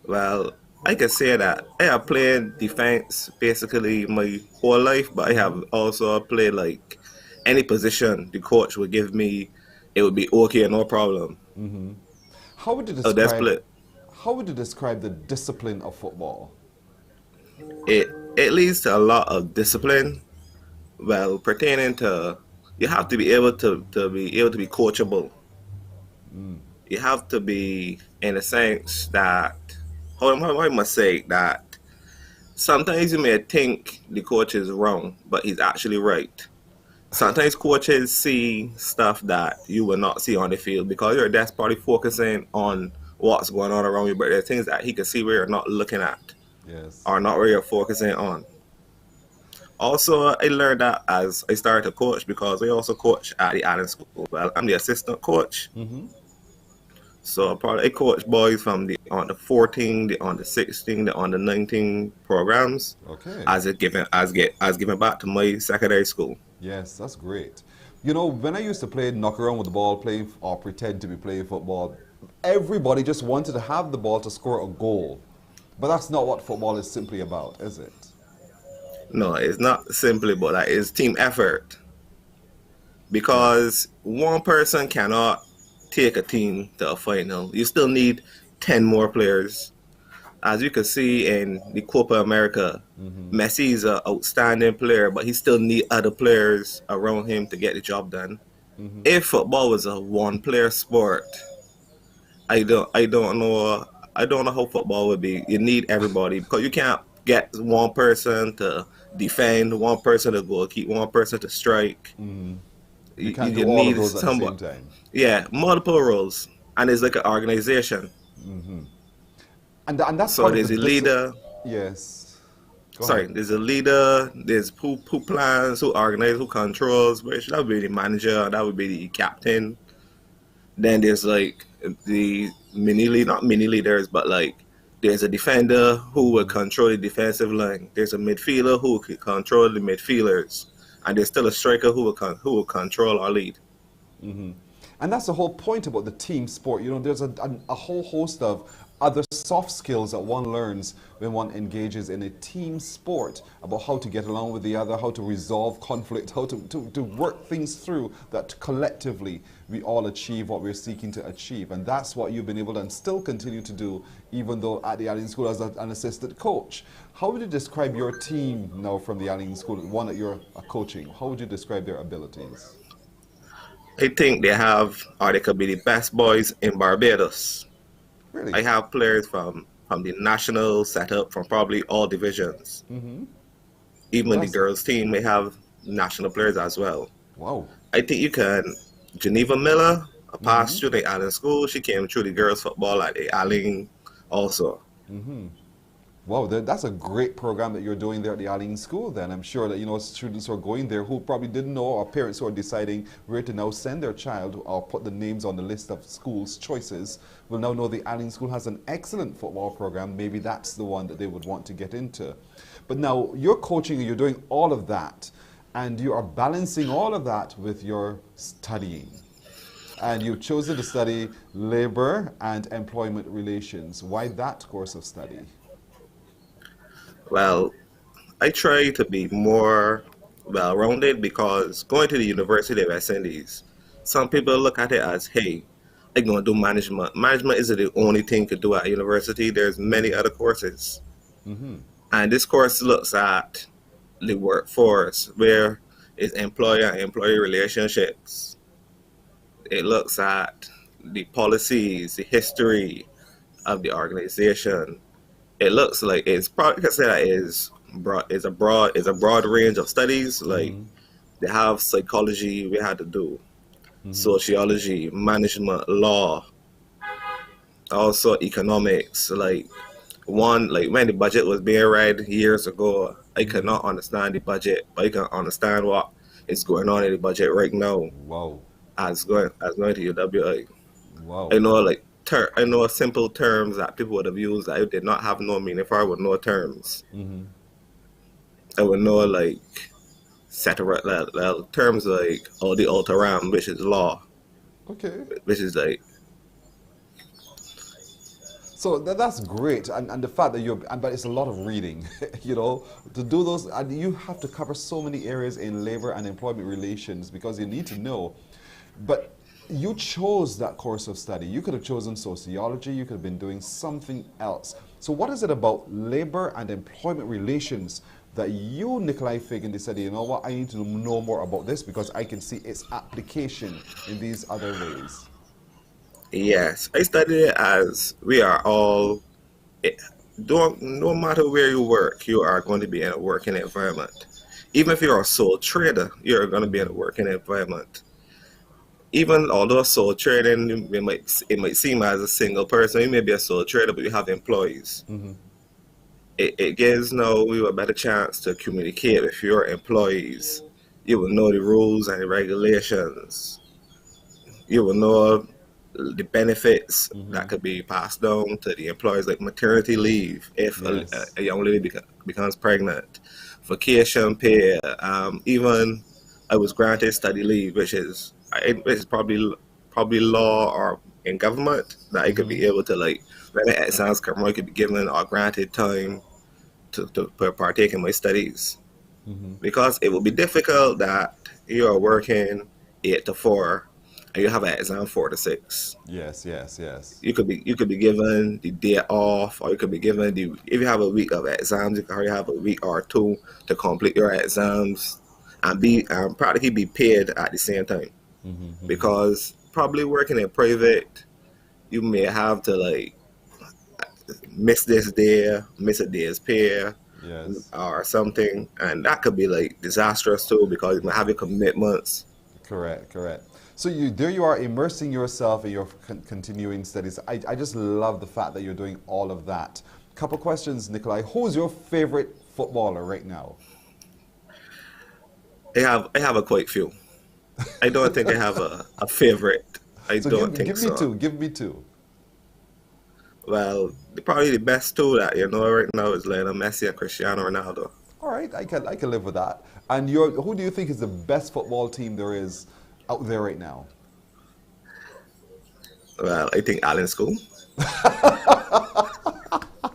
Well, I can say that I have played defense basically my whole life, but I have also played like any position the coach would give me, it would be okay, no problem.
Mm-hmm. How would you
describe?
How would you describe the discipline of football?
It it leads to a lot of discipline. Well, pertaining to, you have to be able to be coachable. You have to be, in a sense that, how I must say that sometimes you may think the coach is wrong, but he's actually right. Sometimes coaches see stuff that you will not see on the field because you're desperately focusing on what's going on around you, but there are things that he can see where you're not looking at, or not where you're focusing on. Also, I learned that as I started to coach, because I also coach at the Island School. Well, I'm the assistant coach. So I coach boys from the under 14, the under 16, the under 19 programs. As given back to my secondary school.
Yes, that's great. You know, when I used to play knock around with the ball, play or pretend to be playing football, everybody just wanted to have the ball to score a goal. But that's not what football is simply about, is it?
No, it's not simply about that. It's team effort. Because one person cannot take a team to a final. You still need 10 more players. As you can see in the Copa America, Messi is an outstanding player, but he still needs other players around him to get the job done. If football was a one-player sport, I don't know how football would be. You need everybody, because you can't get one person to defend, one person to goalkeep, one person to strike.
You can't do all of those at the same time.
Yeah, multiple roles, and it's like an organization.
And that's
so there's a leader.
Yes.
There's a leader. There's who plans, who organizes, who controls. Which that would be the manager. That would be the captain. Then there's like the not mini leaders, but like there's a defender who will control the defensive line. There's a midfielder who will control the midfielders, and there's still a striker who will control our lead.
And that's the whole point about the team sport. You know, there's a whole host of other soft skills that one learns when one engages in a team sport, about how to get along with the other, how to resolve conflict, how to work things through, that collectively we all achieve what we're seeking to achieve. And that's what you've been able to and still continue to do, even though at the Island School as an assistant coach. How would you describe your team now from the Island School, one that you're coaching? How would you describe their abilities?
I think they could be the best boys in Barbados.
Really?
I have players from the national setup from probably all divisions. Even the girls team, they have national players as well.
Wow.
I think you can. Geneva Miller, a past through the Island School, she came through the girls football at the Island also.
Wow, that's a great program that you're doing there at the Island School then. I'm sure that, you know, students who are going there who probably didn't know, or parents who are deciding where to now send their child or put the names on the list of schools' choices will now know the Island School has an excellent football program. Maybe that's the one that they would want to get into. But now you're coaching and you're doing all of that, and you are balancing all of that with your studying. And you've chosen to study labor and employment relations. Why that course of study?
Well, I try to be more well-rounded, because going to the University of West Indies, some people look at it as, hey, I'm going to do management. Management isn't the only thing you could do at university. There's many other courses. And this course looks at the workforce, where it's employer and employee relationships. It looks at the policies, the history of the organization. It looks like it's probably considered is a broad range of studies. Like they have psychology, we had to do sociology, management, law, also economics. Like when the budget was being read years ago, I could not understand the budget, but I can understand what is going on in the budget right now.
Wow.
As going to UWI.
Wow.
I know simple terms that people would have used that I did not have no meaning for. I would know terms. I would know like terms like the alteram, which is law.
Okay.
Which is like.
So that's great, and the fact that but it's a lot of reading, you know, to do those, and you have to cover so many areas in labor and employment relations because you need to know. But you chose that course of study. You could have chosen sociology. You could have been doing something else. So what is it about labor and employment relations that you, Nicholai Fagan, decided, you know what, I need to know more about this because I can see its application in these other ways?
Yes, I studied it as we are all, no matter where you work, you are going to be in a working environment. Even if you're a sole trader, you're going to be in a working environment. Even although sole trading, it might seem as a single person, you may be a sole trader, but you have employees. It gives now you a better chance to communicate with your employees. You will know the rules and the regulations. You will know the benefits that could be passed down to the employees, like maternity leave if a young lady becomes pregnant, vacation pay, even I was granted study leave, which is probably law or in government that I could be able to, like, when the exams come, I could be given or granted time to partake in my studies. Because it will be difficult that you are working 8 to 4 and you have an exam 4 to 6.
Yes, yes, yes.
You could be given the day off, or you could be given if you have a week of exams, you can already have a week or two to complete your exams and practically be paid at the same time. Because probably working in private, you may have to, like, miss this day, miss a day's pay, or something, and that could be, like, disastrous too, because you might have your commitments.
Correct, correct. So there you are, immersing yourself in your continuing studies. I just love the fact that you're doing all of that. Couple questions, Nicholai. Who's your favorite footballer right now?
I have a quite few. I don't think I have a favorite. I don't think so.
Give me two.
Well, probably the best two that you know right now is Lionel Messi and Cristiano Ronaldo.
All right, I can live with that. And who do you think is the best football team there is out there right now?
Well, I think Allen School.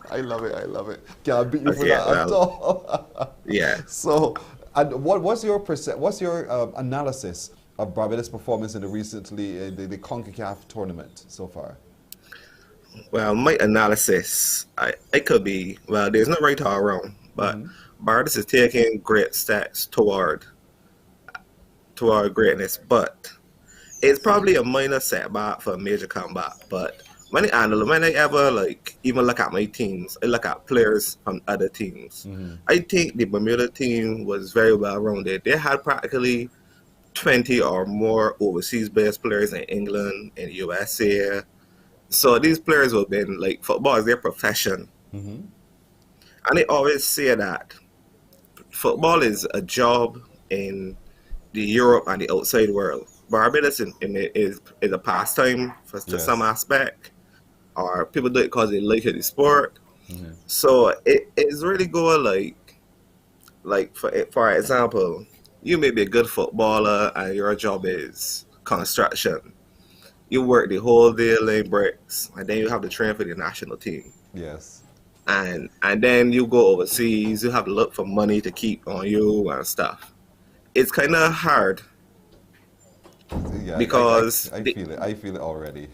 I love it. I love it. Can't beat you for that at all.
Yeah.
So, and what's your analysis of Barbados' performance in the the CONCACAF tournament so far?
Well, my analysis, I could be, well, there's no right or wrong, but Barbados is taking great steps toward greatness, but it's probably a minor setback for a major comeback. But when I ever, like, even look at my teams, I look at players from other teams. I think the Bermuda team was very well rounded. They had practically 20 or more overseas-based players in England, in the USA. So these players have been, like, football is their profession. And they always say that football is a job in the Europe and the outside world. Barbados is a pastime to some aspect, or people do it because they like the sport. So it's really going like for example, you may be a good footballer and your job is construction. You work the whole day laying bricks, and then you have to train for the national team.
Yes.
And then you go overseas, you have to look for money to keep on you and stuff. It's kind of hard.
Yeah,
because
I feel it already.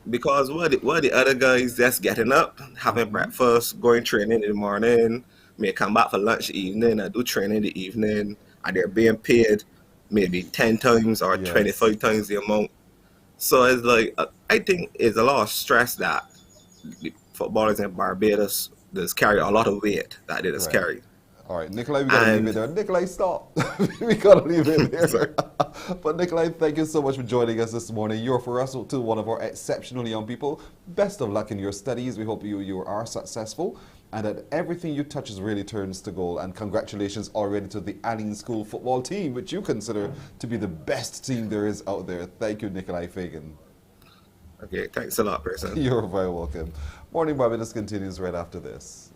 Because what the other guys just getting up, having breakfast, going training in the morning, may come back for lunch evening and do training in the evening, and they're being paid maybe 10 times or 25 times the amount. So it's like, I think it's a lot of stress that the footballers in Barbados just carry a lot of weight that they just carry.
All right, Nicholai, we gotta leave it there. Nicholai, stop. We gotta leave it there. But Nicholai, thank you so much for joining us this morning. You're, for us, too, one of our exceptional young people. Best of luck in your studies. We hope you are successful and that everything you touch really turns to gold. And congratulations already to the Allen School football team, which you consider to be the best team there is out there. Thank you, Nicholai Fagan.
Okay, thanks a lot, person.
You're very welcome. Morning Barbados continues right after this.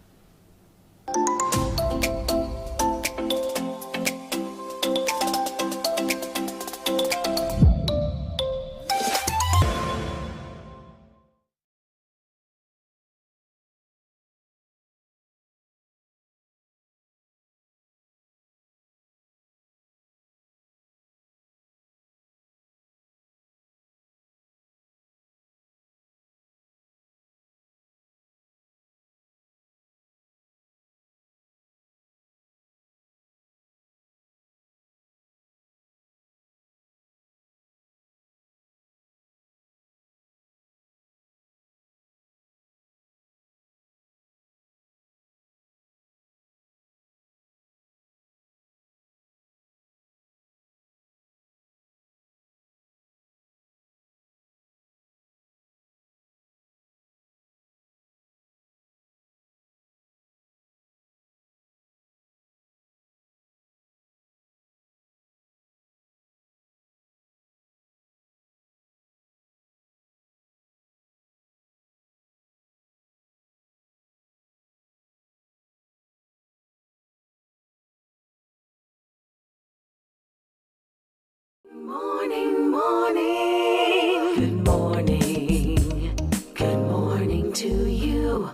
Morning, morning. Good morning. Good morning to you.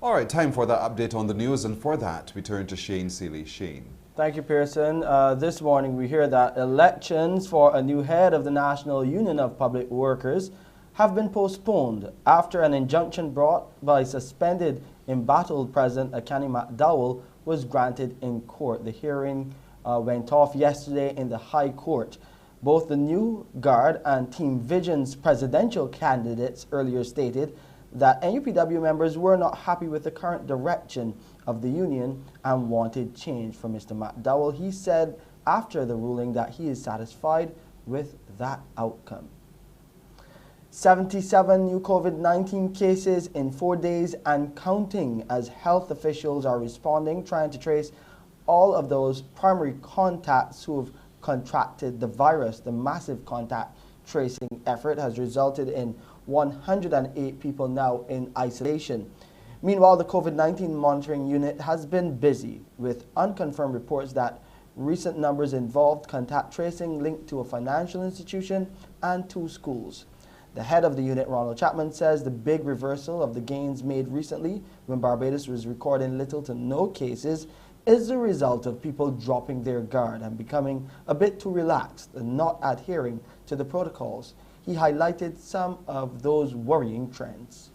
All right, time for that update on the news, and for that, we turn to Shane Seeley. Shane.
Thank you, Pearson. This morning, we hear that elections for a new head of the National Union of Public Workers have been postponed after an injunction brought by suspended embattled President Akani McDowell was granted in court. The hearing went off yesterday in the High Court. Both the New Guard and Team Vision's presidential candidates earlier stated that NUPW members were not happy with the current direction of the union and wanted change from Mr. McDowell. He said after the ruling that he is satisfied with that outcome. 77 new COVID-19 cases in 4 days and counting as health officials are responding, trying to trace all of those primary contacts who have contracted the virus. The massive contact tracing effort has resulted in 108 people now in isolation. Meanwhile, the COVID-19 monitoring unit has been busy with unconfirmed reports that recent numbers involved contact tracing linked to a financial institution and 2 schools. The head of the unit, Ronald Chapman, says the big reversal of the gains made recently when Barbados was recording little to no cases is the result of people dropping their guard and becoming a bit too relaxed and not adhering to the protocols. He highlighted some of those worrying trends.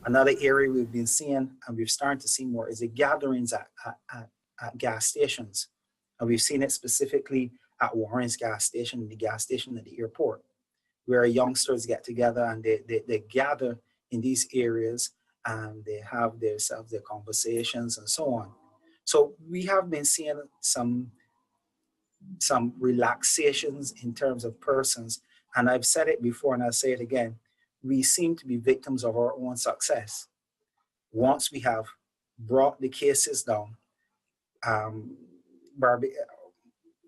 Another area we've been seeing, and we're starting to see more, is the gatherings at gas stations. And we've seen it specifically at Warren's gas station, the gas station at the airport, where youngsters get together and they gather in these areas and they have their conversations and so on. So we have been seeing some relaxations in terms of persons. And I've said it before and I'll say it again. We seem to be victims of our own success. Once we have brought the cases down,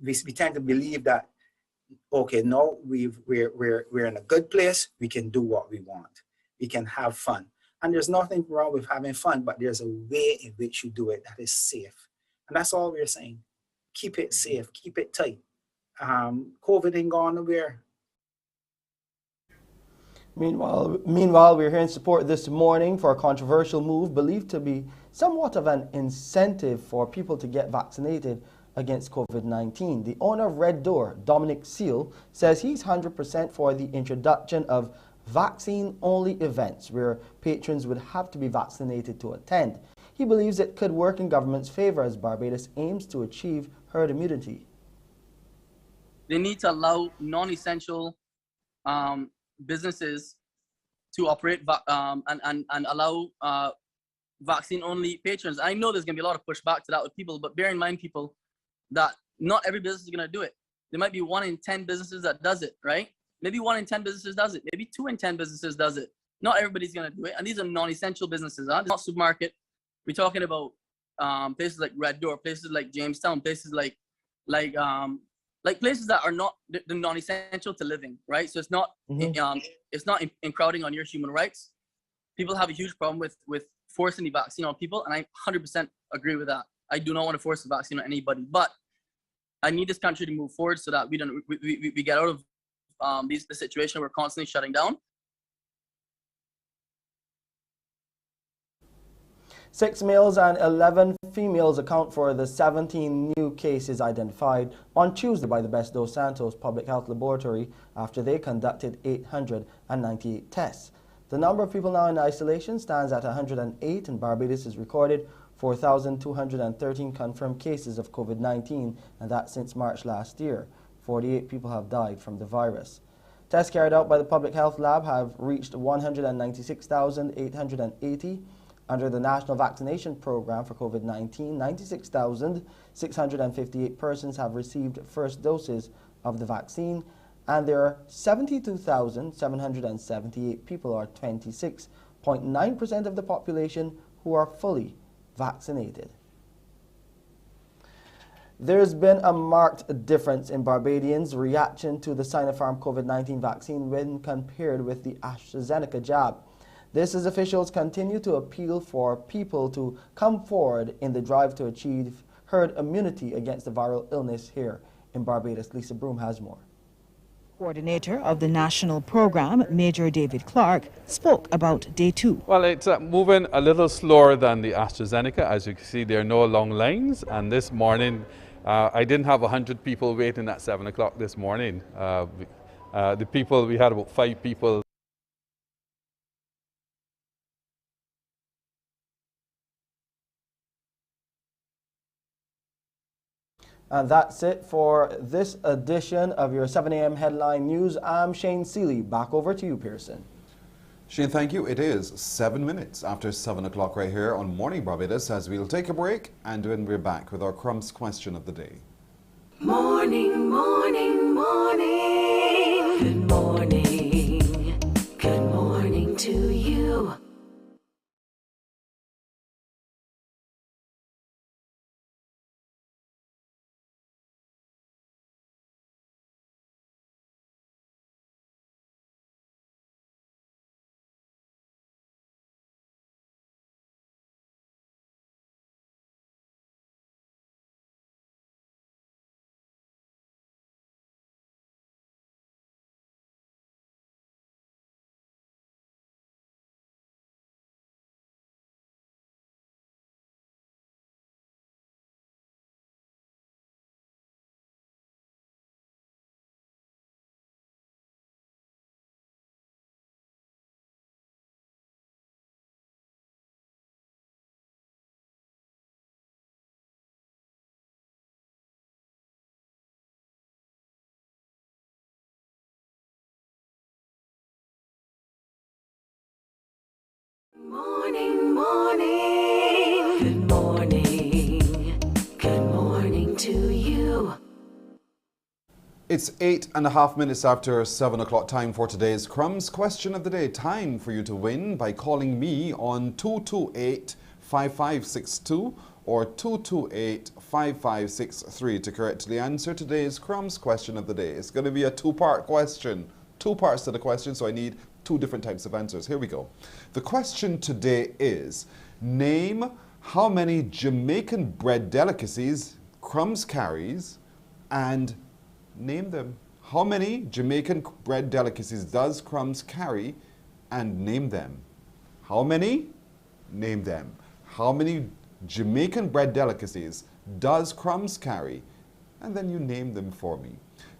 we tend to believe that, okay, now we're in a good place, we can do what we want. We can have fun. And there's nothing wrong with having fun, but there's a way in which you do it that is safe. And that's all we're saying. Keep it safe, keep it tight. COVID ain't gone nowhere.
Meanwhile, we're hearing support this morning for a controversial move believed to be somewhat of an incentive for people to get vaccinated against COVID-19. The owner of Red Door, Dominic Seal, says he's 100% for the introduction of vaccine-only events where patrons would have to be vaccinated to attend. He believes it could work in government's favor as Barbados aims to achieve herd immunity.
They need to allow non-essential businesses to operate and allow vaccine-only patrons. I know there's going to be a lot of pushback to that with people, but bear in mind, people, that not every business is going to do it. There might be 1 in 10 businesses that does it, right? Maybe 1 in 10 businesses does it. Maybe 2 in 10 businesses does it. Not everybody's going to do it. And these are non-essential businesses. Huh? It's not supermarket. We're talking about places like Red Door, places like Jamestown, places like places that are not the non-essential to living, right? So it's not encroaching on your human rights. People have a huge problem with forcing the vaccine on people, and I 100% agree with that. I do not want to force the vaccine on anybody, but I need this country to move forward so that we get out of the situation we're constantly shutting down.
6 males and 11 females account for the 17 new cases identified on Tuesday by the Best Dos Santos Public Health Laboratory after they conducted 898 tests. The number of people now in isolation stands at 108, and Barbados has recorded 4,213 confirmed cases of COVID-19, and that since March last year. 48 people have died from the virus. Tests carried out by the Public Health Lab have reached 196,880. Under the National Vaccination Program for COVID-19, 96,658 persons have received first doses of the vaccine, and there are 72,778 people, or 26.9% of the population, who are fully vaccinated. There's been a marked difference in Barbadians' reaction to the Sinopharm COVID-19 vaccine when compared with the AstraZeneca jab. This as officials continue to appeal for people to come forward in the drive to achieve herd immunity against the viral illness here in Barbados. Lisa Broom has more.
Coordinator of the national program, Major David Clark, spoke about day 2.
Well, it's moving a little slower than the AstraZeneca. As you can see, there are no long lines. And this morning, I didn't have 100 people waiting at 7 o'clock this morning. We had about 5 people.
And that's it for this edition of your 7 a.m. Headline News. I'm Shane Seeley. Back over to you, Pearson.
Shane, thank you. It is 7 minutes after 7 o'clock right here on Morning Barbados, as we'll take a break, and then we're back with our Crumbs question of the day.
Morning, morning, morning. Good morning. Good morning to you. Morning, morning. Good morning. Good morning to you.
It's 8.5 minutes after 7 o'clock. Time for today's Crumbs question of the day. Time for you to win by calling me on 228-5562 or 228-5563 to correctly answer today's Crumbs question of the day. It's going to be a 2-part question. 2 parts to the question, so I need 2 different types of answers. Here we go. The question today is, name how many Jamaican bread delicacies Crumbs carries and name them. How many Jamaican bread delicacies does Crumbs carry and name them? How many? Name them. How many Jamaican bread delicacies does Crumbs carry? And then you name them for me.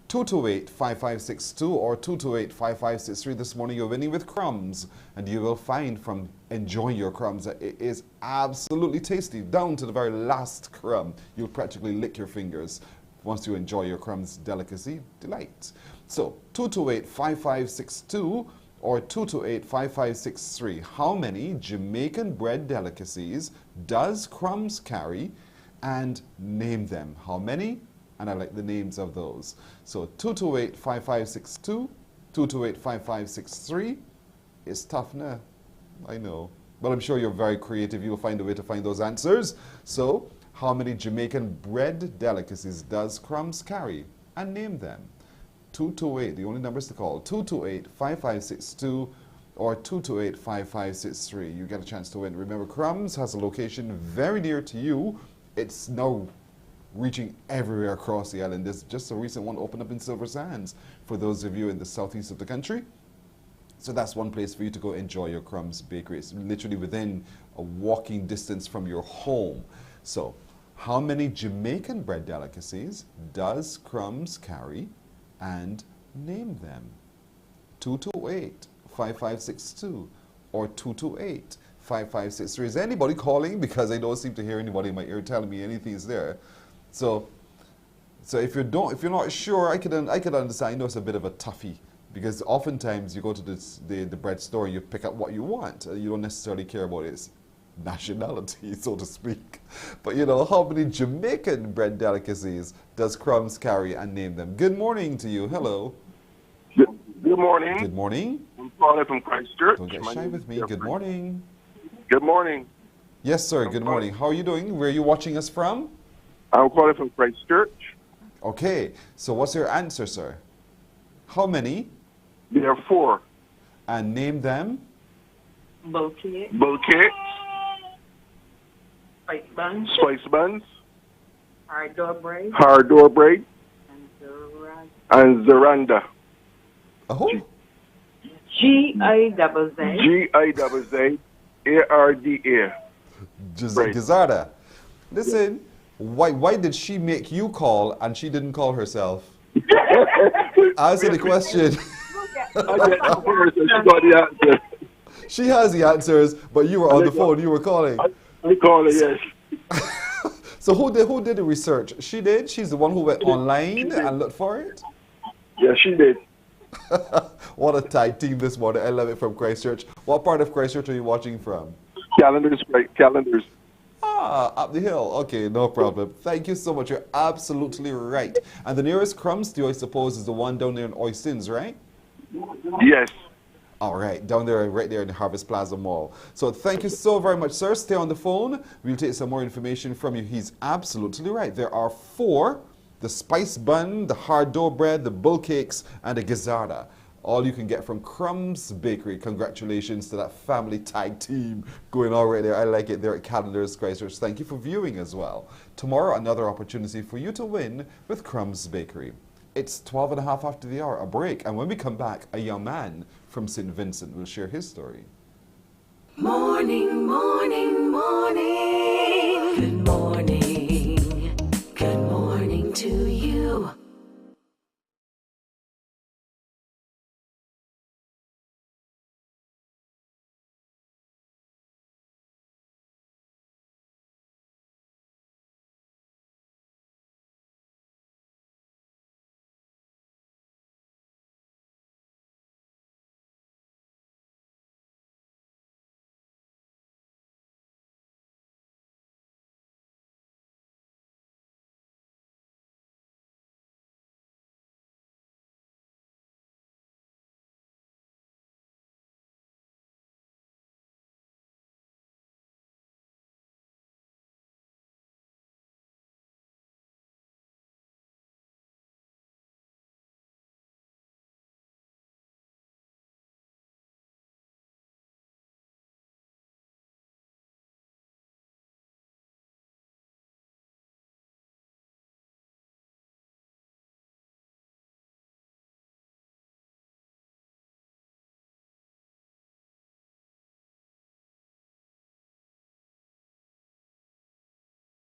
228-5562 or 228-5563. This morning you're winning with Crumbs, and you will find from enjoying your Crumbs that it is absolutely tasty, down to the very last crumb. You'll practically lick your fingers once you enjoy your Crumbs delicacy delight. So 228-5562 or 228-5563. How many Jamaican bread delicacies does Crumbs carry and name them? How many? And I like the names of those. So 228-5562, 228-5563. It's tough now, I know. But I'm sure you're very creative. You'll find a way to find those answers. So how many Jamaican bread delicacies does Crumbs carry? And name them. 228, the only numbers to call, 228-5562 or 228-5563. You get a chance to win. Remember, Crumbs has a location very near to you. It's now reaching everywhere across the island. There's just a recent one opened up in Silver Sands for those of you in the southeast of the country. So that's one place for you to go enjoy your Crumbs bakery. It's literally within a walking distance from your home. So how many Jamaican bread delicacies does Crumbs carry and name them? 228-5562 or 228-5563. Is anybody calling? Because I don't seem to hear anybody in my ear telling me anything's there. So if you're not sure, I could understand. I know it's a bit of a toughie, because oftentimes you go to the bread store and you pick up what you want. You don't necessarily care about its nationality, so to speak. But you know, how many Jamaican bread delicacies does Crumbs carry and name them? Good morning to you. Hello.
Good morning.
Good morning.
I'm calling from Christchurch.
Don't get shy with me. Good morning.
Good morning.
Yes, sir. Good morning. How are you doing? Where are you watching us from?
I'm calling from Christchurch.
Okay. So what's your answer, sir? How many?
There are 4.
And name them?
Bouquet.
Spice buns.
Spice buns. Hardor Braid, and Zaranda.
Oh.
Gizzarda.
Gizarda. Listen, why did she make you call and she didn't call herself? Answer the question. She has the answers, but you were on the phone. You were calling.
I called her, yes.
So who did the research? She did? She's the one who went online and looked for it?
Yeah, she did.
What a tag team this morning. I love it from Christchurch. What part of Christchurch are you watching from?
Calendars, right? Calendars.
Ah, up the hill. Okay, no problem. Thank you so much. You're absolutely right. And the nearest Crumbs to you, I suppose, is the one down there in Oistins, right?
Yes.
All right, down there, right there in the Harvest Plaza Mall. So thank you so very much, sir. Stay on the phone. We'll take some more information from you. He's absolutely right. There are 4, the spice bun, the hard dough bread, the bull cakes, and the gizzarda. All you can get from Crumbs Bakery. Congratulations to that family tag team going on right there. I like it. They're at Calendars Christchurch. Thank you for viewing as well. Tomorrow, another opportunity for you to win with Crumbs Bakery. It's 12:30 after the hour, a break. And when we come back, a young man from St. Vincent will share his story.
Morning, morning, morning. Good morning. Good morning to you.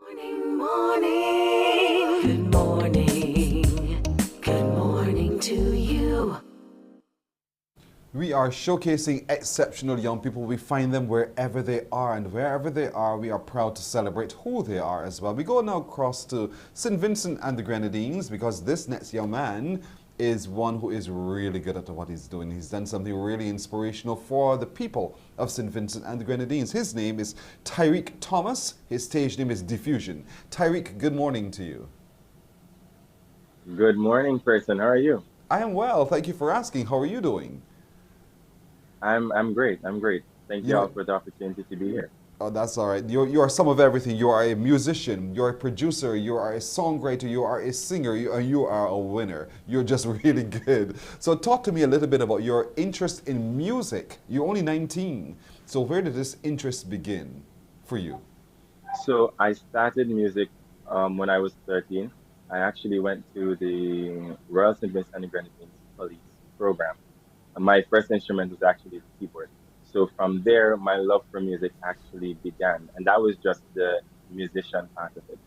Morning, morning. Good morning. Good morning to you.
We are showcasing exceptional young people. We find them wherever they are, and wherever they are, we are proud to celebrate who they are as well. We go now across to St. Vincent and the Grenadines, because this next young man is one who is really good at what he's doing. He's done something really inspirational for the people of St. Vincent and the Grenadines. His name is Tyreek Thomas. His stage name is Diffusion. Tyreek, good morning to you.
Good morning, person. How are you?
I am well. Thank you for asking. How are you doing?
I'm great. I'm great. Thank you all for the opportunity to be here.
Oh, that's all right. You are some of everything. You are a musician, you're a producer, you are a songwriter, you are a singer, you are a winner. You're just really good. So talk to me a little bit about your interest in music. You're only 19. So where did this interest begin for you?
So I started music when I was 13. I actually went to the Royal St. Vincent and the Grenadines Police program. My first instrument was actually the keyboard. So from there, my love for music actually began. And that was just the musician part of it.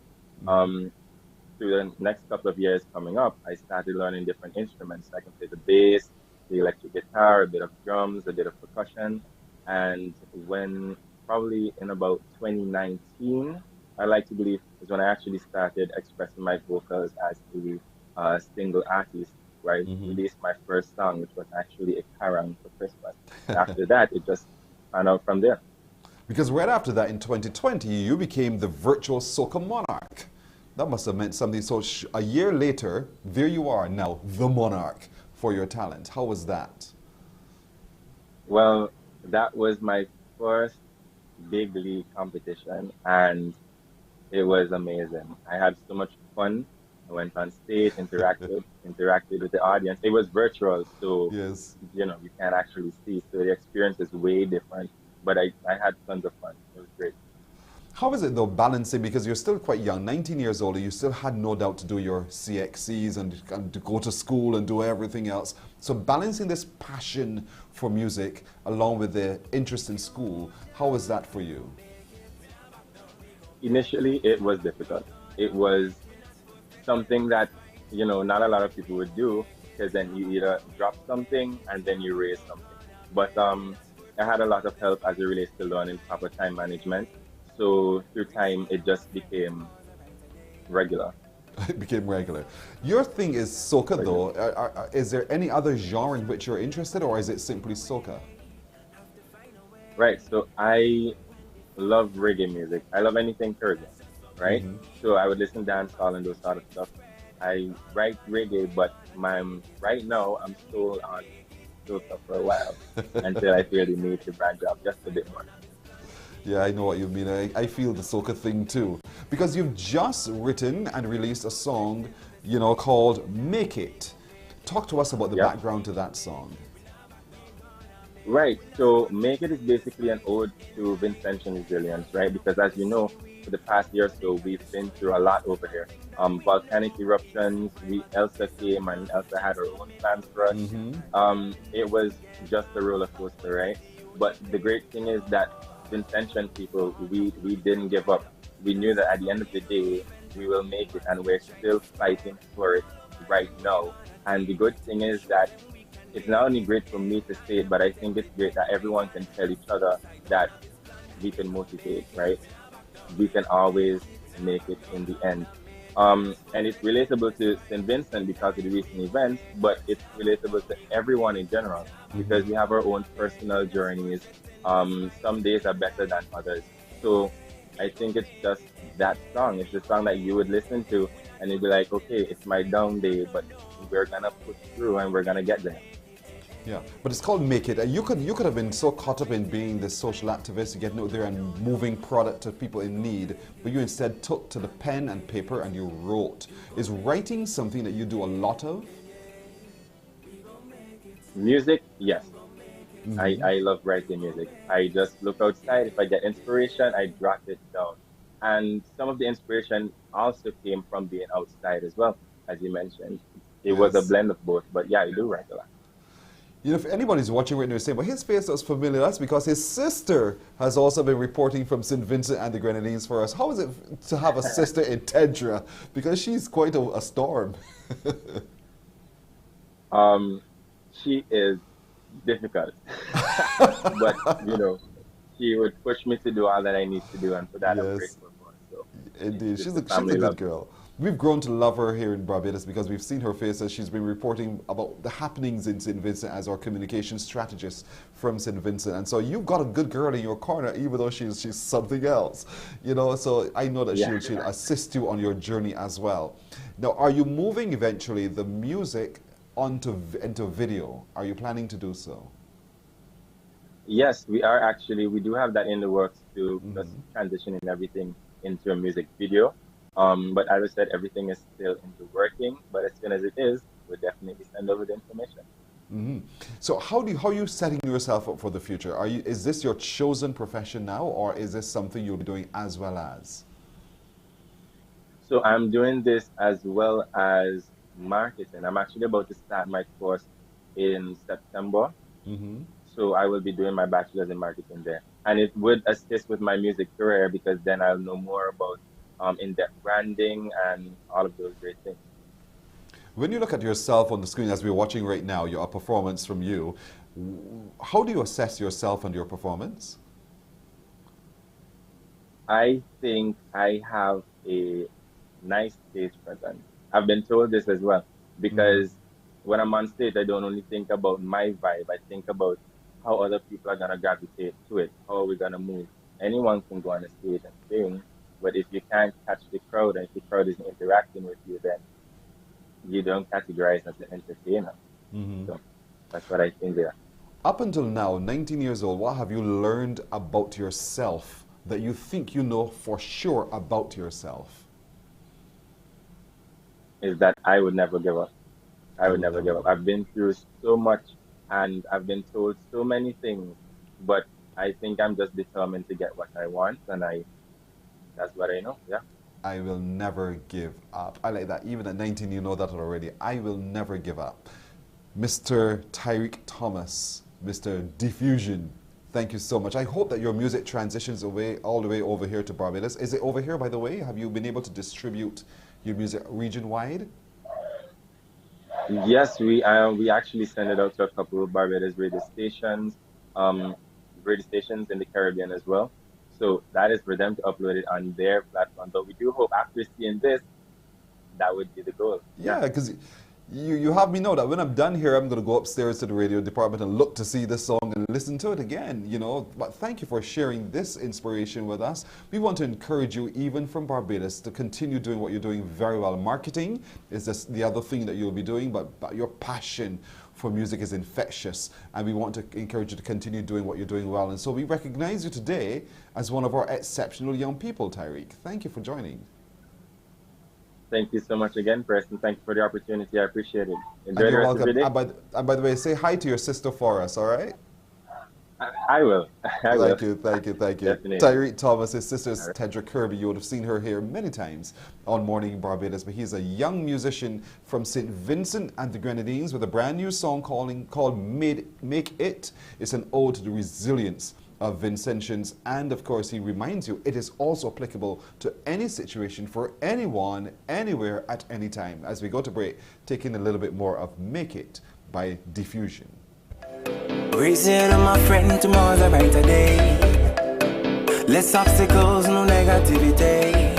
Through the next couple of years coming up, I started learning different instruments. I can play the bass, the electric guitar, a bit of drums, a bit of percussion. And when probably in about 2019, I like to believe, is when I actually started expressing my vocals as a single artist. Right, released my first song, which was actually a karang for Christmas. After that, it just found out from there.
Because right after that, in 2020, you became the virtual soca monarch. That must have meant something. So a year later, there you are now, the monarch for your talent. How was that?
Well, that was my first big league competition, and it was amazing. I had so much fun. I went on stage, interacted with the audience. It was virtual, so you know, you can't actually see. So the experience is way different. But I had tons of fun. It was great.
How is it though balancing, because you're still quite young, 19 years old, you still had no doubt to do your CXCs and to go to school and do everything else. So balancing this passion for music along with the interest in school, how was that for you?
Initially, it was difficult. It was something that, you know, not a lot of people would do, because then you either drop something and then you raise something. But I had a lot of help as it relates to learning proper time management. So through time, it just became regular.
It became regular. Your thing is soca though. Is there any other genre in which you're interested, or is it simply soca?
Right, so I love reggae music. I love anything Caribbean, right? So I would listen to dancehall and those sort of stuff. I write reggae, but right now I'm still on soca for a while until I feel the need to branch out just a bit more.
Yeah, I know what you mean. I feel the soca thing too. Because you've just written and released a song, you know, called Make It. Talk to us about the background to that song.
Right, so Make It is basically an ode to Vincentian resilience, right? Because as you know, for the past year or so, we've been through a lot over here. Volcanic eruptions, Elsa came and Elsa had her own plans for us. It was just a roller coaster, right? But the great thing is that Vincentian people, we didn't give up. We knew that at the end of the day, we will make it, and we're still fighting for it right now. And the good thing is that it's not only great for me to say it, but I think it's great that everyone can tell each other that we can motivate, right? We can always make it in the end. And it's relatable to St. Vincent because of the recent events, but it's relatable to everyone in general because we have our own personal journeys. Some days are better than others. So I think it's just that song. It's the song that you would listen to and you'd be like, okay, it's my down day, but we're gonna push through and we're gonna get there.
Yeah, but it's called Make It. You could have been so caught up in being this social activist, getting out there and moving product to people in need, but you instead took to the pen and paper and you wrote. Is writing something that you do a lot of?
Music, yes. I love writing music. I just look outside. If I get inspiration, I jot it down. And some of the inspiration also came from being outside as well, as you mentioned. It was a blend of both, but yeah, I do write a lot.
You know, if anybody's watching right now saying, well, his face looks familiar, that's because his sister has also been reporting from St. Vincent and the Grenadines for us. How is it to have a sister in Tedra? Because she's quite a storm.
She is difficult. But, you know, she would push me to do all that I need to do, and for that I'm grateful for. So
indeed, she's a good girl. We've grown to love her here in Barbados because we've seen her face as she's been reporting about the happenings in St. Vincent as our communication strategist from St. Vincent. And so you've got a good girl in your corner, even though she's something else. You know, so I know that she'll assist you on your journey as well. Now, are you moving eventually the music into video? Are you planning to do so?
Yes, we are actually. We do have that in the works to just transitioning everything into a music video. But as I said, everything is still into working. But as soon as it is, we'll definitely send over the information.
So how are you setting yourself up for the future? Is this your chosen profession now, or is this something you'll be doing as well as?
So I'm doing this as well as marketing. I'm actually about to start my course in September. So I will be doing my bachelor's in marketing there. And it would assist with my music career because then I'll know more about in-depth branding and all of those great things.
When you look at yourself on the screen as we're watching right now, your performance from you, how do you assess yourself and your performance?
I think I have a nice stage presence. I've been told this as well because when I'm on stage, I don't only think about my vibe. I think about how other people are going to gravitate to it, how are we going to move. Anyone can go on the stage and sing, but if you can't catch the crowd and if the crowd isn't interacting with you, then you don't categorize as an entertainer. So that's what I think there.
Up until now, 19 years old, what have you learned about yourself that you think you know for sure about yourself?
Is that I would never give up. I would never give up. I've been through so much and I've been told so many things, but I think I'm just determined to get what I want, and that's what I know. Yeah.
I will never give up. I like that. Even at 19, you know that already. I will never give up. Mr. Tyreek Thomas, Mr. Diffusion, thank you so much. I hope that your music transitions away all the way over here to Barbados. Is it over here, by the way? Have you been able to distribute your music region-wide?
Yes, we actually send it out to a couple of Barbados radio stations in the Caribbean as well. So that is for them to upload it on their platform. But we do hope after seeing this, that would be the goal.
Yeah, because you have me know that when I'm done here, I'm going to go upstairs to the radio department and look to see this song and listen to it again, you know. But thank you for sharing this inspiration with us. We want to encourage you, even from Barbados, to continue doing what you're doing very well. Marketing is just the other thing that you'll be doing, but your passion for music is infectious, and we want to encourage you to continue doing what you're doing well. And so we recognize you today as one of our exceptional young people, Tyreek. Thank you for joining.
Thank you so much again, Preston. Thank you for the opportunity. I appreciate it. Enjoy
And
the
you're
rest of your day.
and by the way, say hi to your sister for us, all right?
I will. I will.
Thank you.
Definitely.
Tyreek Thomas, his sister is Tedra Kirby. You would have seen her here many times on Morning Barbados, but he's a young musician from St. Vincent and the Grenadines with a brand new song called Make It. It's an ode to the resilience of Vincentians, and of course he reminds you it is also applicable to any situation for anyone, anywhere, at any time. As we go to break, taking a little bit more of Make It by Diffusion.
Racing on my friend, tomorrow's a brighter day. Less obstacles, no negativity.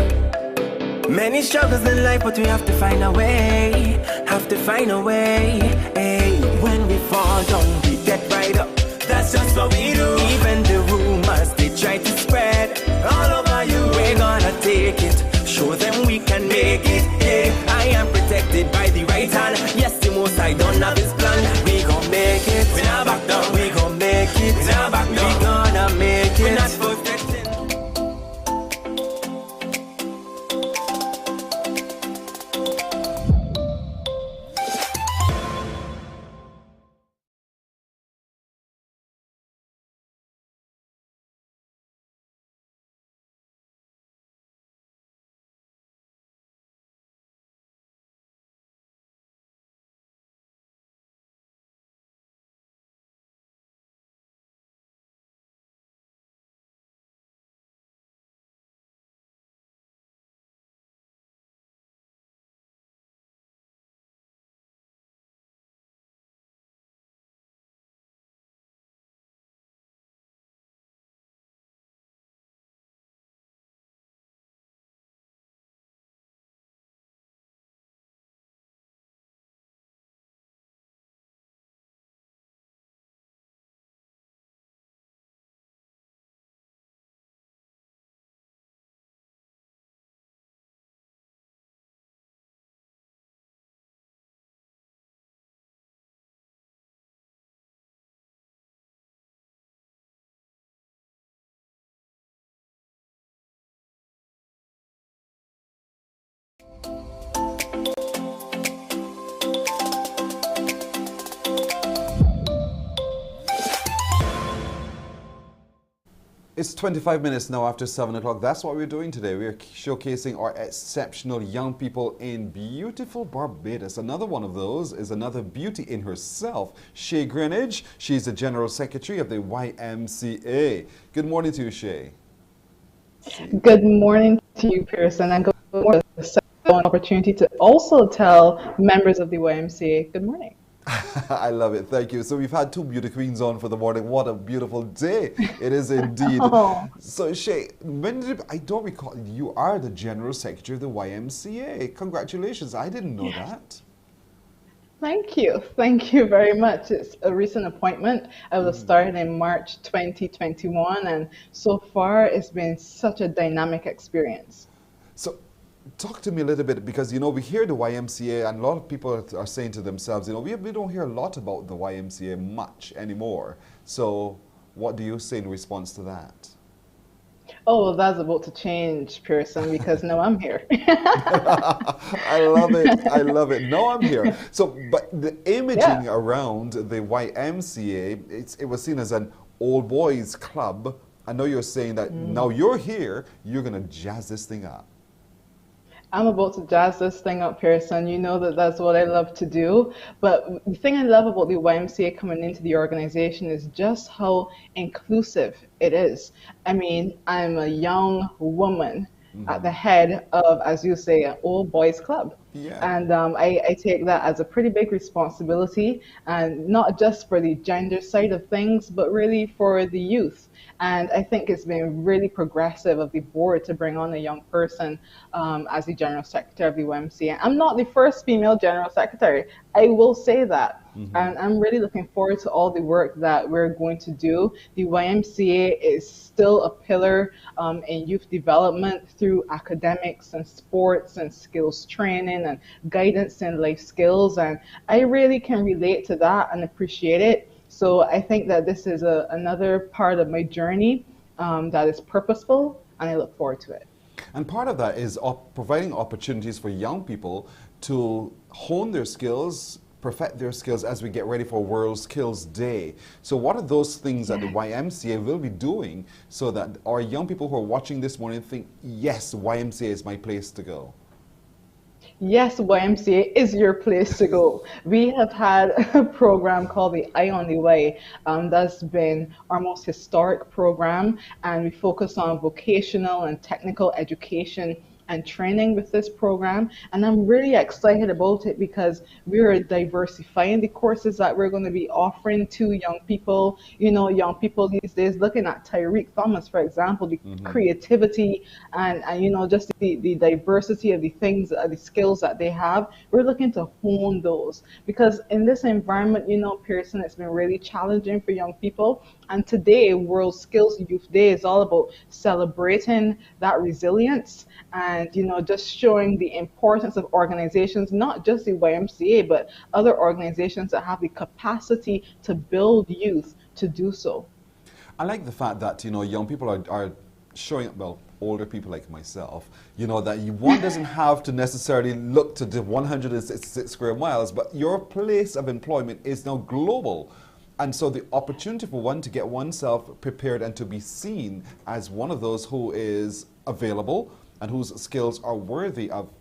Many struggles in life, but we have to find a way. Have to find a way. Hey, when we fall down, we get right up. That's just what we do. Even the rumors they try to spread all over you, we're gonna take it. Show them we can make it. Yeah, I am protected by the right hand. Yes, the most I don't have his plan. We gon' make it. We not back down. We gon' make it. We not back down. We gonna make it. We not perfect.
It's 25 minutes now after 7 o'clock. That's what we're doing today. We're showcasing our exceptional young people in beautiful Barbados. Another one of those is another beauty in herself, Shay Grenage. She's the General Secretary of the YMCA. Good morning to you, Shay.
Good morning to you, Pearson, and good morning for the opportunity to also tell members of the YMCA good morning.
I love it. Thank you. So we've had two beauty queens on for the morning. What a beautiful day it is indeed. So Shay, I don't recall, you are the General Secretary of the YMCA. Congratulations. I didn't know that.
Thank you. Thank you very much. It's a recent appointment. I was started in March 2021, and so far it's been such a dynamic experience.
So talk to me a little bit, because, you know, we hear the YMCA and a lot of people are saying to themselves, you know, we don't hear a lot about the YMCA much anymore. So what do you say in response to that?
Oh, that's about to change, Pearson, because now I'm here.
I love it. I love it. Now I'm here. So, but the imaging around the YMCA, it was seen as an old boys club I know you're saying that now you're here, you're going to jazz this thing up.
I'm about to jazz this thing up, Pearson. You know that that's what I love to do. But the thing I love about the YMCA coming into the organization is just how inclusive it is. I mean, I'm a young woman at the head of, as you say, an old boys club.
Yeah.
And I take that as a pretty big responsibility, and not just for the gender side of things, but really for the youth. And I think it's been really progressive of the board to bring on a young person as the general secretary of the YMCA. I'm not the first female general secretary. I will say that. And I'm really looking forward to all the work that we're going to do. The YMCA is still a pillar in youth development through academics and sports and skills training and guidance in life skills. And I really can relate to that and appreciate it. So I think that this is another part of my journey that is purposeful, and I look forward to it.
And part of that is providing opportunities for young people to hone their skills, perfect their skills as we get ready for World Skills Day. So what are those things that the YMCA will be doing so that our young people who are watching this morning think, yes, YMCA is my place to go?
Yes, YMCA is your place to go. We have had a program called the Eye on the Way. That's been our most historic program, and we focus on vocational and technical education and training with this program. And I'm really excited about it because we're diversifying the courses that we're going to be offering to young people. You know, young people these days, looking at Tyreek Thomas, for example, the creativity and you know, just the diversity of the things, the skills that they have. We're looking to hone those because in this environment, you know, Pearson, it's been really challenging for young people. And today, World Skills Youth Day is all about celebrating that resilience and, you know, just showing the importance of organizations, not just the YMCA, but other organizations that have the capacity to build youth to do so.
I like the fact that, you know, young people are showing, well, older people like myself, you know, that one doesn't have to necessarily look to the 166 square miles, but your place of employment is now global. And so the opportunity for one to get oneself prepared and to be seen as one of those who is available and whose skills are worthy of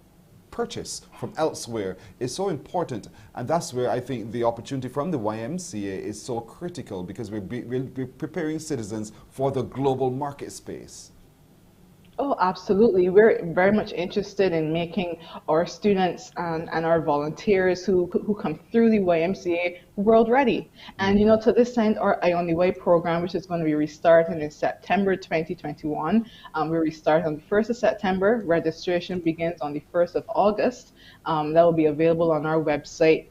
purchase from elsewhere is so important. And that's where I think the opportunity from the YMCA is so critical, because we're preparing citizens for the global market space.
Oh, absolutely. We're very much interested in making our students and our volunteers who come through the YMCA world ready. And, you know, to this end, our Eye on the Way program, which is going to be restarting in September 2021, we restart on the 1st of September. Registration begins on the 1st of August. That will be available on our website.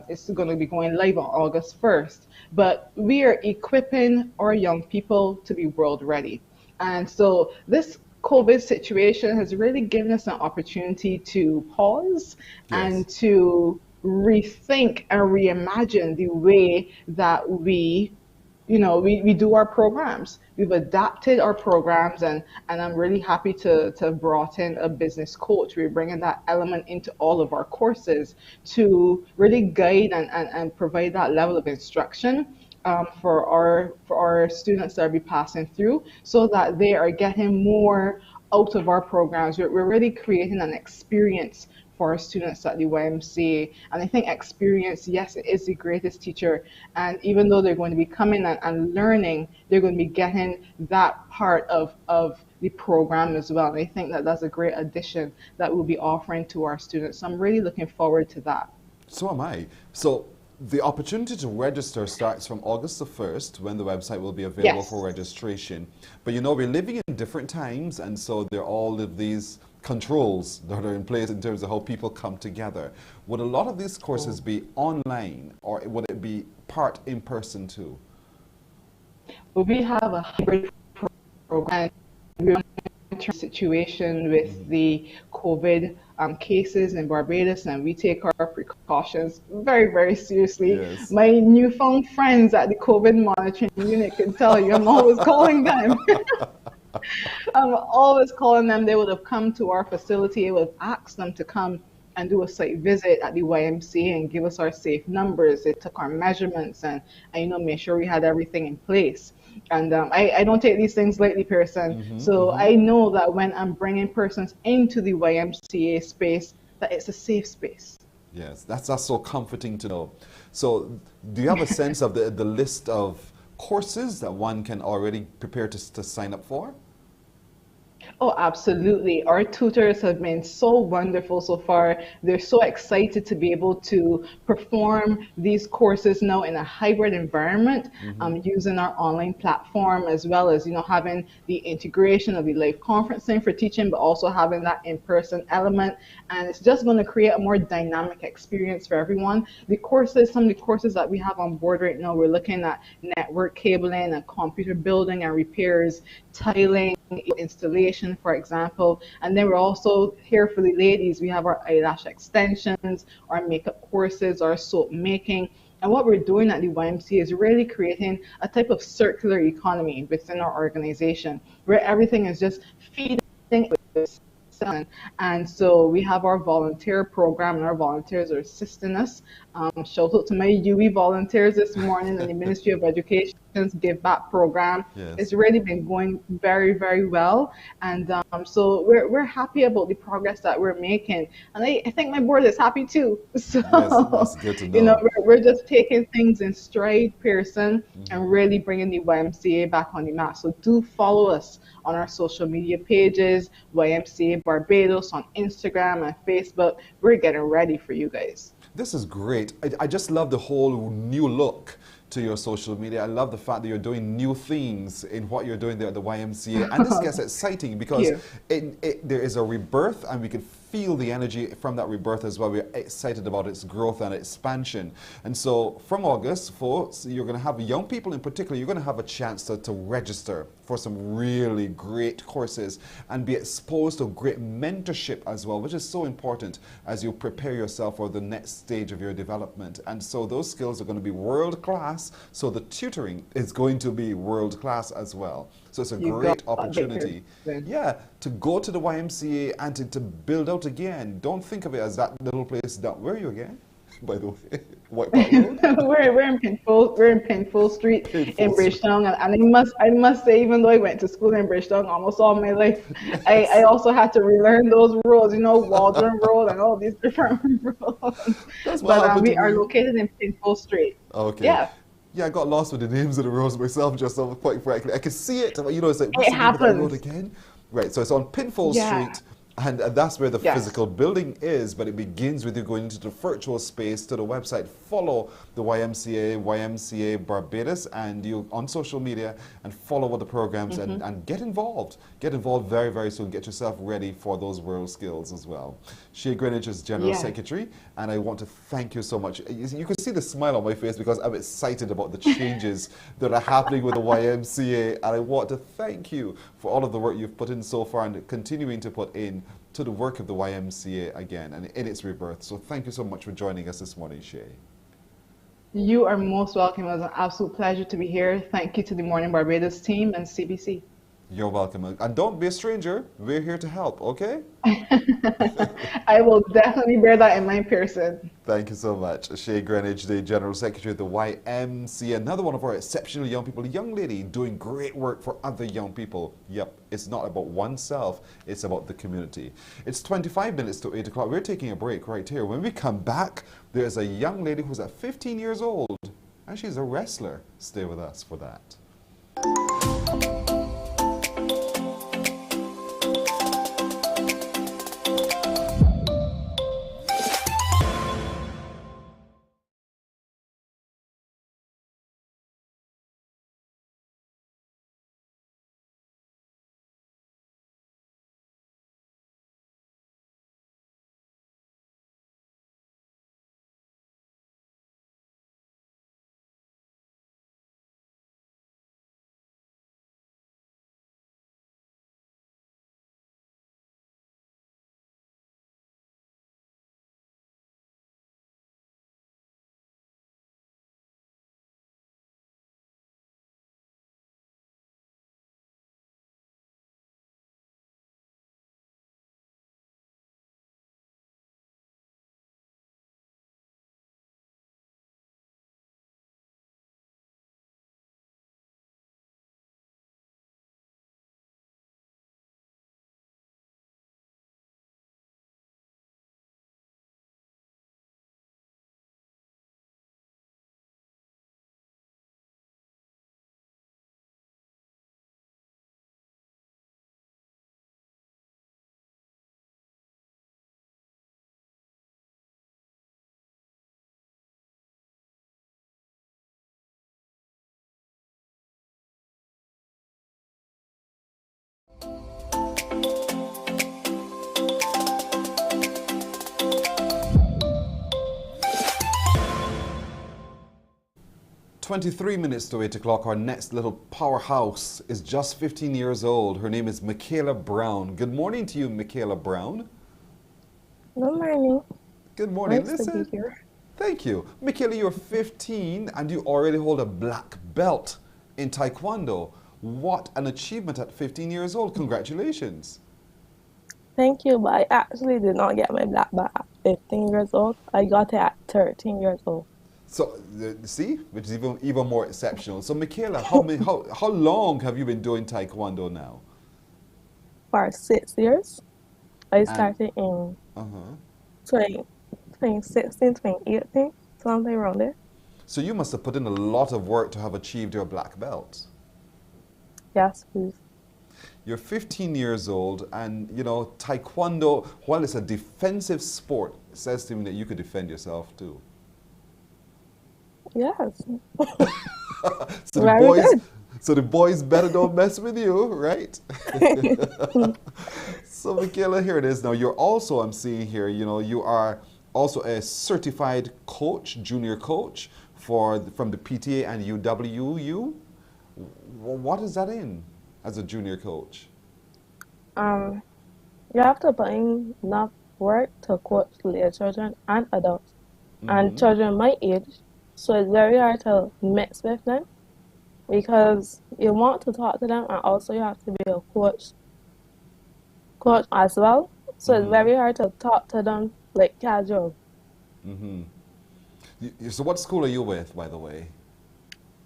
It's going to be going live on August 1st. But we are equipping our young people to be world ready. And so this COVID situation has really given us an opportunity to pause and to rethink and reimagine the way that we do our programs. We've adapted our programs, and I'm really happy to have brought in a business coach. We're bringing that element into all of our courses to really guide and provide that level of instruction for our students that will be passing through, so that they are getting more out of our programs. We're really creating an experience for our students at the YMCA. And I think experience, yes, it is the greatest teacher. And even though they're going to be coming and learning, they're going to be getting that part of the program as well. And I think that that's a great addition that we'll be offering to our students. So I'm really looking forward to that.
So am I. So the opportunity to register starts from August the 1st, when the website will be available for registration. But you know, we're living in different times, and so there are all of these controls that are in place in terms of how people come together. Would a lot of these courses be online, or would it be part in person too?
Well, we have a hybrid program. We're monitoring the situation with the COVID cases in Barbados, and we take our precautions very, very seriously. Yes. My newfound friends at the COVID monitoring unit can tell you I'm always calling them. I'm always calling them. They would have come to our facility. I would have asked them to come and do a site visit at the YMCA and give us our safe numbers. They took our measurements and you know, made sure we had everything in place. And I don't take these things lightly, person. So I know that when I'm bringing persons into the YMCA space, that it's a safe space.
Yes, that's so comforting to know. So do you have a sense of the list of courses that one can already prepare to sign up for?
Oh, absolutely. Our tutors have been so wonderful so far. They're so excited to be able to perform these courses now in a hybrid environment, using our online platform, as well as, having the integration of the live conferencing for teaching, but also having that in-person element. And it's just going to create a more dynamic experience for everyone. Some of the courses that we have on board right now, we're looking at network cabling and computer building and repairs, tiling, installation, for example. And then we're also here for the ladies. We have our eyelash extensions, our makeup courses, our soap making. And what we're doing at the YMCA is really creating a type of circular economy within our organization where everything is just feeding with. And so we have our volunteer program, and our volunteers are assisting us. Shout out to my UE volunteers this morning and the Ministry of Education's Give Back program.
Yes.
It's really been going very, very well. And so we're happy about the progress that we're making. And I think my board is happy too. So,
yes, that's good to know.
We're just taking things in stride, Pearson, and really bringing the YMCA back on the map. So do follow us on our social media pages, YMCA Barbados on Instagram and Facebook. We're getting ready for you guys.
This is great. I just love the whole new look to your social media. I love the fact that you're doing new things in what you're doing there at the YMCA. And this gets exciting because there is a rebirth, and we can feel the energy from that rebirth as well. We're excited about its growth and expansion. And so from August, folks, you're going to have young people in particular, you're going to have a chance to register for some really great courses and be exposed to great mentorship as well, which is so important as you prepare yourself for the next stage of your development. And so those skills are going to be world class. So the tutoring is going to be world class as well. So it's a great opportunity, to go to the YMCA and to build out again. Don't think of it as that little place down. Where are you again, by the way? White Park Road?
we're in Pinfold Street in Bridgetown, and I must say, even though I went to school in Bridgetown almost all my life, I also had to relearn those roads, Waldron Road and all these different roads. But we are located in Pinfold Street.
Okay.
Yeah,
I got lost with the names of the roads myself, just quite frankly. I can see it, it's like, what's the name of that road again? Right, so it's on Pinfold Street, and that's where the physical building is, but it begins with you going into the virtual space to the website. Follow the YMCA Barbados, and you on social media, and follow all the programs and get involved. Get involved very, very soon. Get yourself ready for those world skills as well. Shay Grenage is General Secretary, and I want to thank you so much. You can see the smile on my face because I'm excited about the changes that are happening with the YMCA, and I want to thank you for all of the work you've put in so far and continuing to put in to the work of the YMCA again and in its rebirth. So thank you so much for joining us this morning, Shay.
You are most welcome. It was an absolute pleasure to be here. Thank you to the Mornin Barbados team and CBC.
You're welcome. And don't be a stranger. We're here to help, okay?
I will definitely bear that in mind, Pearson.
Thank you so much. Shay Grenage, the General Secretary of the YMCA, another one of our exceptional young people, a young lady doing great work for other young people. Yep, it's not about oneself, it's about the community. It's 25 minutes to 8 o'clock. We're taking a break right here. When we come back, there's a young lady who's at 15 years old, and she's a wrestler. Stay with us for that. 23 minutes to 8 o'clock. Our next little powerhouse is just 15 years old. Her name is Michaela Brown. Good morning to you, Michaela Brown.
Good morning.
Good morning.
Nice to be here.
Thank you. Michaela, you're 15 and you already hold a black belt in taekwondo. What an achievement at 15 years old. Congratulations.
Thank you, but I actually did not get my black belt at 15 years old. I got it at 13 years old.
So, see, which is even more exceptional. So, Michaela, how long have you been doing taekwondo now?
For 6 years. I started in 2016, 2018, something around there.
So you must have put in a lot of work to have achieved your black belt.
Yes, please.
You're 15 years old, and you know, taekwondo, while it's a defensive sport, it says to me that you could defend yourself too.
Yes.
So the boys better don't mess with you, right? So Michaela, here it is. Now you're also, I'm seeing here, you know, you are also a certified coach, junior coach from the PTA and UWU. What is that in as a junior coach?
You have to put in enough work to coach little children and adults and children my age. So it's very hard to mix with them because you want to talk to them and also you have to be a coach as well. So it's very hard to talk to them like casual.
So what school are you with, by the way?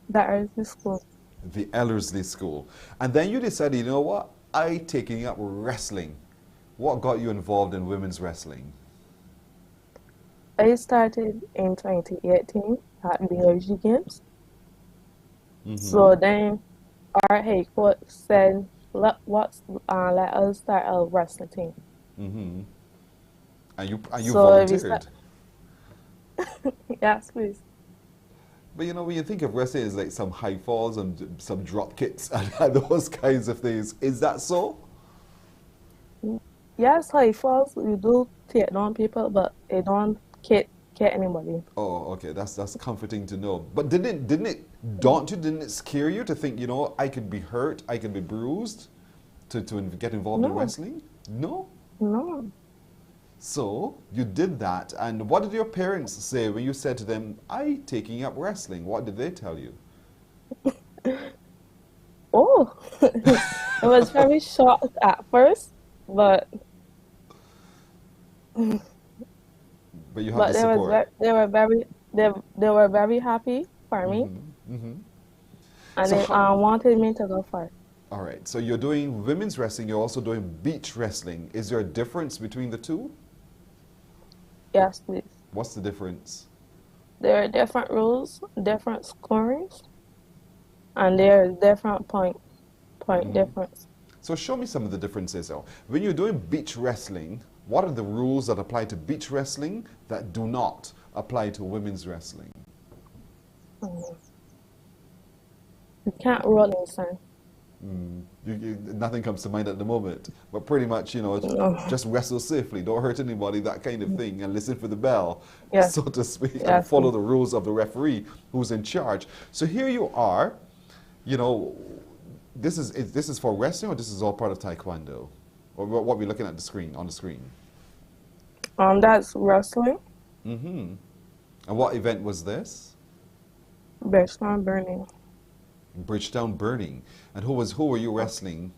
The Ellerslie School.
The Ellerslie School. And then you decided, you know what? I taking up wrestling. What got you involved in women's wrestling?
I started in 2018 at BRG Games. So then our head coach said, let us start a wrestling team.
And you volunteered?
Yes, please.
But you know, when you think of wrestling, it's like some high falls and some drop kicks and those kinds of things. Is that so?
Yes, high falls, you do take down people, but they don't kick anybody.
Oh, okay, that's comforting to know. But didn't it daunt you? Didn't it scare you to think, you know, I could be hurt, I could be bruised to get involved in wrestling? No?
No.
So you did that, and what did your parents say when you said to them, "I taking up wrestling"? What did they tell you?
Oh, it was very shocked at first, but
you have the support.
They were very happy for me, and so they wanted me to go far.
All right, so you're doing women's wrestling. You're also doing beach wrestling. Is there a difference between the two?
Yes, please.
What's the difference?
There are different rules, different scorings, and there are different point difference.
So show me some of the differences. Though. When you're doing beach wrestling, what are the rules that apply to beach wrestling that do not apply to women's wrestling?
You can't roll in the sand.
Nothing comes to mind at the moment, but pretty much, you know, just wrestle safely, don't hurt anybody, that kind of thing, and listen for the bell, so to speak, and follow the rules of the referee who's in charge. So here you are, you know, this is for wrestling, or this is all part of taekwondo, or what we're looking at on the screen.
That's wrestling.
And what event was this?
Bridgetown Burning.
Bridgetown Burning. And who were you wrestling?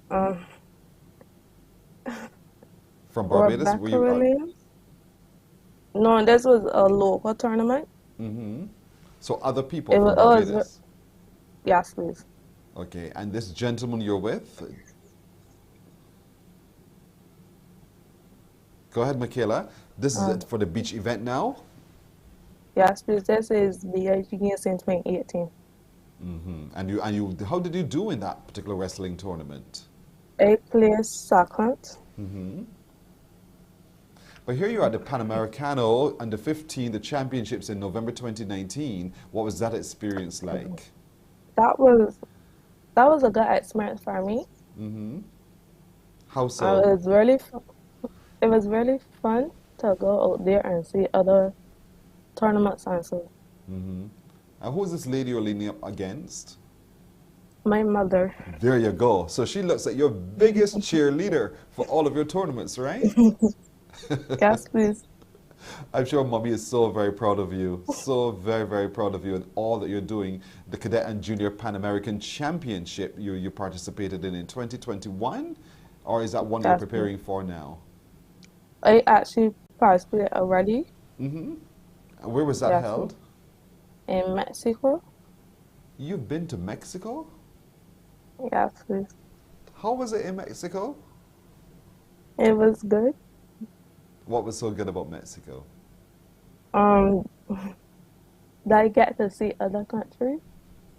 From Barbados?
Were you, no, this was a local tournament.
So other people from Barbados?
Yes, please.
Okay, and this gentleman you're with? Go ahead, Michaela. This is it for the beach event now?
Yes, please. This is BIG Games in 2018.
And you, how did you do in that particular wrestling tournament?
I placed second.
But here you are at the Panamericano under 15, the championships in November 2019. What was that experience like?
That was a good experience for me.
How so?
It was really fun to go out there and see other tournaments and so.
And who's this lady you're leaning up against?
My mother.
There you go. So she looks like your biggest cheerleader for all of your tournaments, right?
Yes, please.
I'm sure Mommy is so very proud of you. So very, very proud of you and all that you're doing. The Cadet and Junior Pan American Championship you participated in 2021? Or is that one you're preparing for now?
I actually participated already.
And where was that held?
In Mexico.
You've been to Mexico?
Yes, please.
How was it in Mexico?
It was good.
What was so good about Mexico?
That I get to see other countries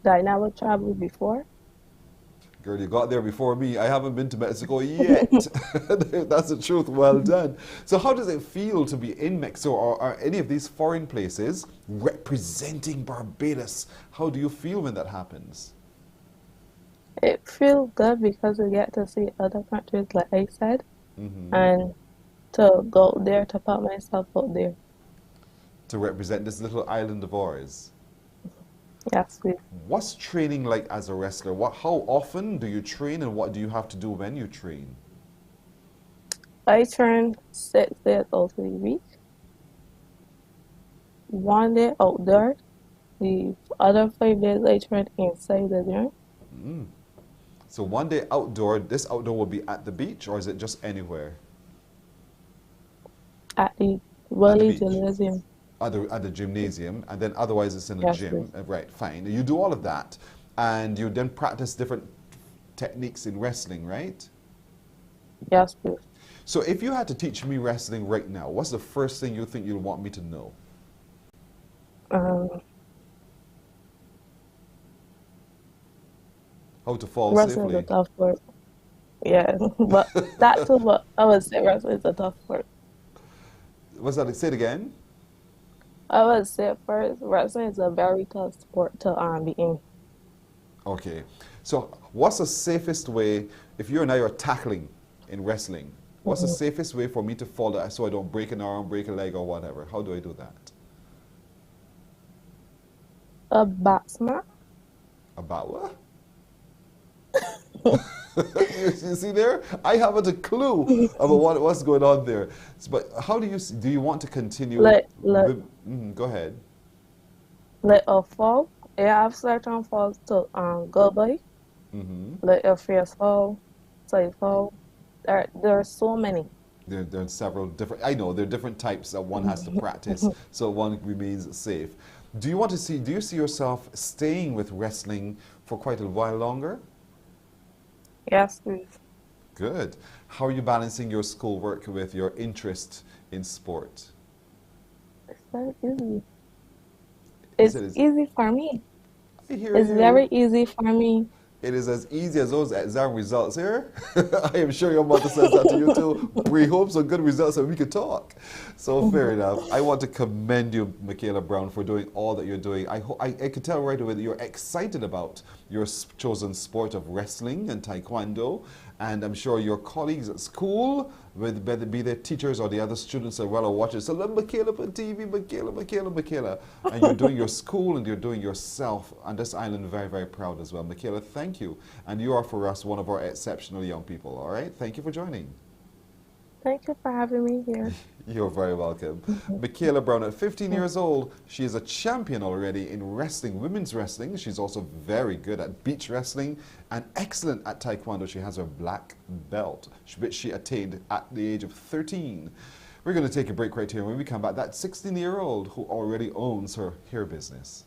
that I never traveled before.
Girl, you got there before me. I haven't been to Mexico yet. That's the truth. Well done. So how does it feel to be in Mexico or any of these foreign places representing Barbados? How do you feel when that happens?
It feels good because we get to see other countries, like I said, and to go there, to put myself out there.
To represent this little island of ours?
Yes, please.
What's training like as a wrestler? How often do you train and what do you have to do when you train?
I train 6 days out of the week. 1 day outdoor. The other 5 days I train inside the gym.
So 1 day outdoor, this outdoor will be at the beach or is it just anywhere?
At the gymnasium.
At the gymnasium, and then otherwise it's in a gym. Right, fine. You do all of that, and you then practice different techniques in wrestling, right?
Yes, please.
So if you had to teach me wrestling right now, what's the first thing you think you'll want me to know? How to fall
wrestling
safely.
is a tough word. Yeah, but that's what I would say. Wrestling is a tough word.
What's that? Say it again.
I would say first, wrestling is a very tough sport to be in.
Okay. So what's the safest way, if you and I are tackling in wrestling, what's the safest way for me to fall so I don't break an arm, break a leg or whatever? How do I do that?
A batsman.
About what? You see there? I haven't a clue about what's going on there. But how do you want to continue? Go ahead.
Like a fall. I have certain falls to go by. Like a fierce fall, side fall. There are so many.
There are several different. I know there are different types that one has to practice, so one remains safe. Do you see yourself staying with wrestling for quite a while longer?
Yes, please.
Good. How are you balancing your schoolwork with your interest in sport?
It's very easy. It's easy for me. It's very easy for me.
It is as easy as those exam results here. I am sure your mother says that to you too. We hope some good results so we can talk. So fair enough. I want to commend you, Michaela Brown, for doing all that you're doing. I could tell right away that you're excited about your chosen sport of wrestling and taekwondo. And I'm sure your colleagues at school, whether it be their teachers or the other students as well, are watching. So let Michaela on TV, Michaela. And you're doing your school and you're doing yourself on this island very, very proud as well. Michaela, thank you. And you are for us one of our exceptional young people, all right? Thank you for joining.
Thank you for having me here.
You're very welcome. Michaela Brown, at 15 years old, she is a champion already in wrestling, women's wrestling. She's also very good at beach wrestling and excellent at taekwondo. She has her black belt, which she attained at the age of 13. We're going to take a break right here. When we come back, that 16-year-old who already owns her hair business.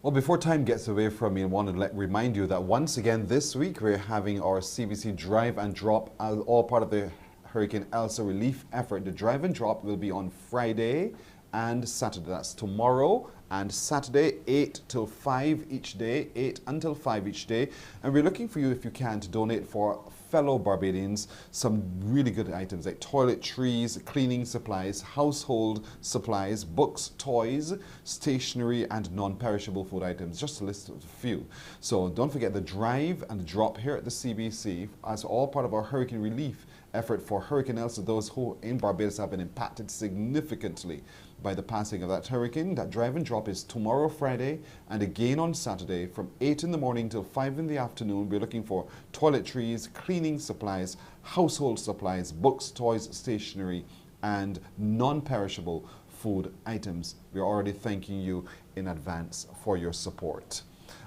Well, before time gets away from me, I want to remind you that once again this week we're having our CBC Drive and Drop, all part of the Hurricane Elsa relief effort. The Drive and Drop will be on Friday and Saturday. That's tomorrow and Saturday, 8 till 5 each day, 8 until 5 each day. And we're looking for you, if you can, to donate for fellow Barbadians some really good items like toiletries, cleaning supplies, household supplies, books, toys, stationery, and non-perishable food items. Just to list a few. So don't forget the Drive and the Drop here at the CBC as all part of our hurricane relief effort for Hurricane Elsa, those who in Barbados have been impacted significantly by the passing of that hurricane. That Drive and Drop is tomorrow, Friday, and again on Saturday from 8 in the morning till 5 in the afternoon. We're looking for toiletries, cleaning supplies, household supplies, books, toys, stationery, and non-perishable food items. We're already thanking you in advance for your support.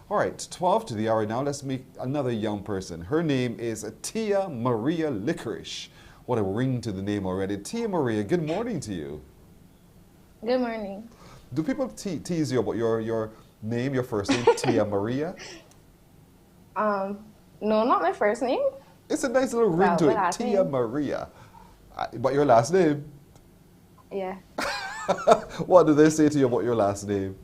All right, 12 to the hour now. Let's meet another young person. Her name is Tia Maria Licorish. What a ring to the name already. Tia Maria, good morning to you.
Good morning.
Do people tease you about your name, your first name, Tia Maria?
No, not my first name.
It's a nice little ring to it, Tia Maria. But your last name?
Yeah.
What do they say to you about your last name?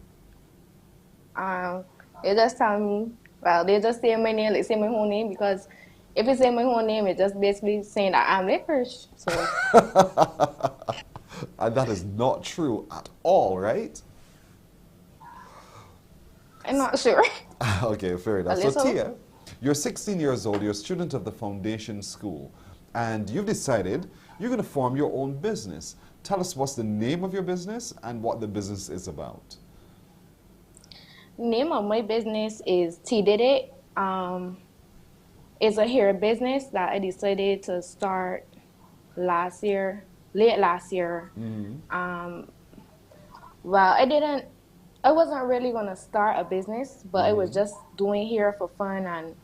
They just tell me, well, they just say my name, like say my whole name, because if you say my whole name, it's just basically saying that I'm Licorice. So.
And that is not true at all, right?
I'm not sure.
Okay, fair enough. So Tia, you're 16 years old, you're a student of the foundation school, and you've decided you're going to form your own business. Tell us what's the name of your business and what the business is about.
Name of my business is T Did It. It's a hair business that I decided to start late last year.
Mm-hmm.
Well, I wasn't really going to start a business, but I was just doing hair for fun and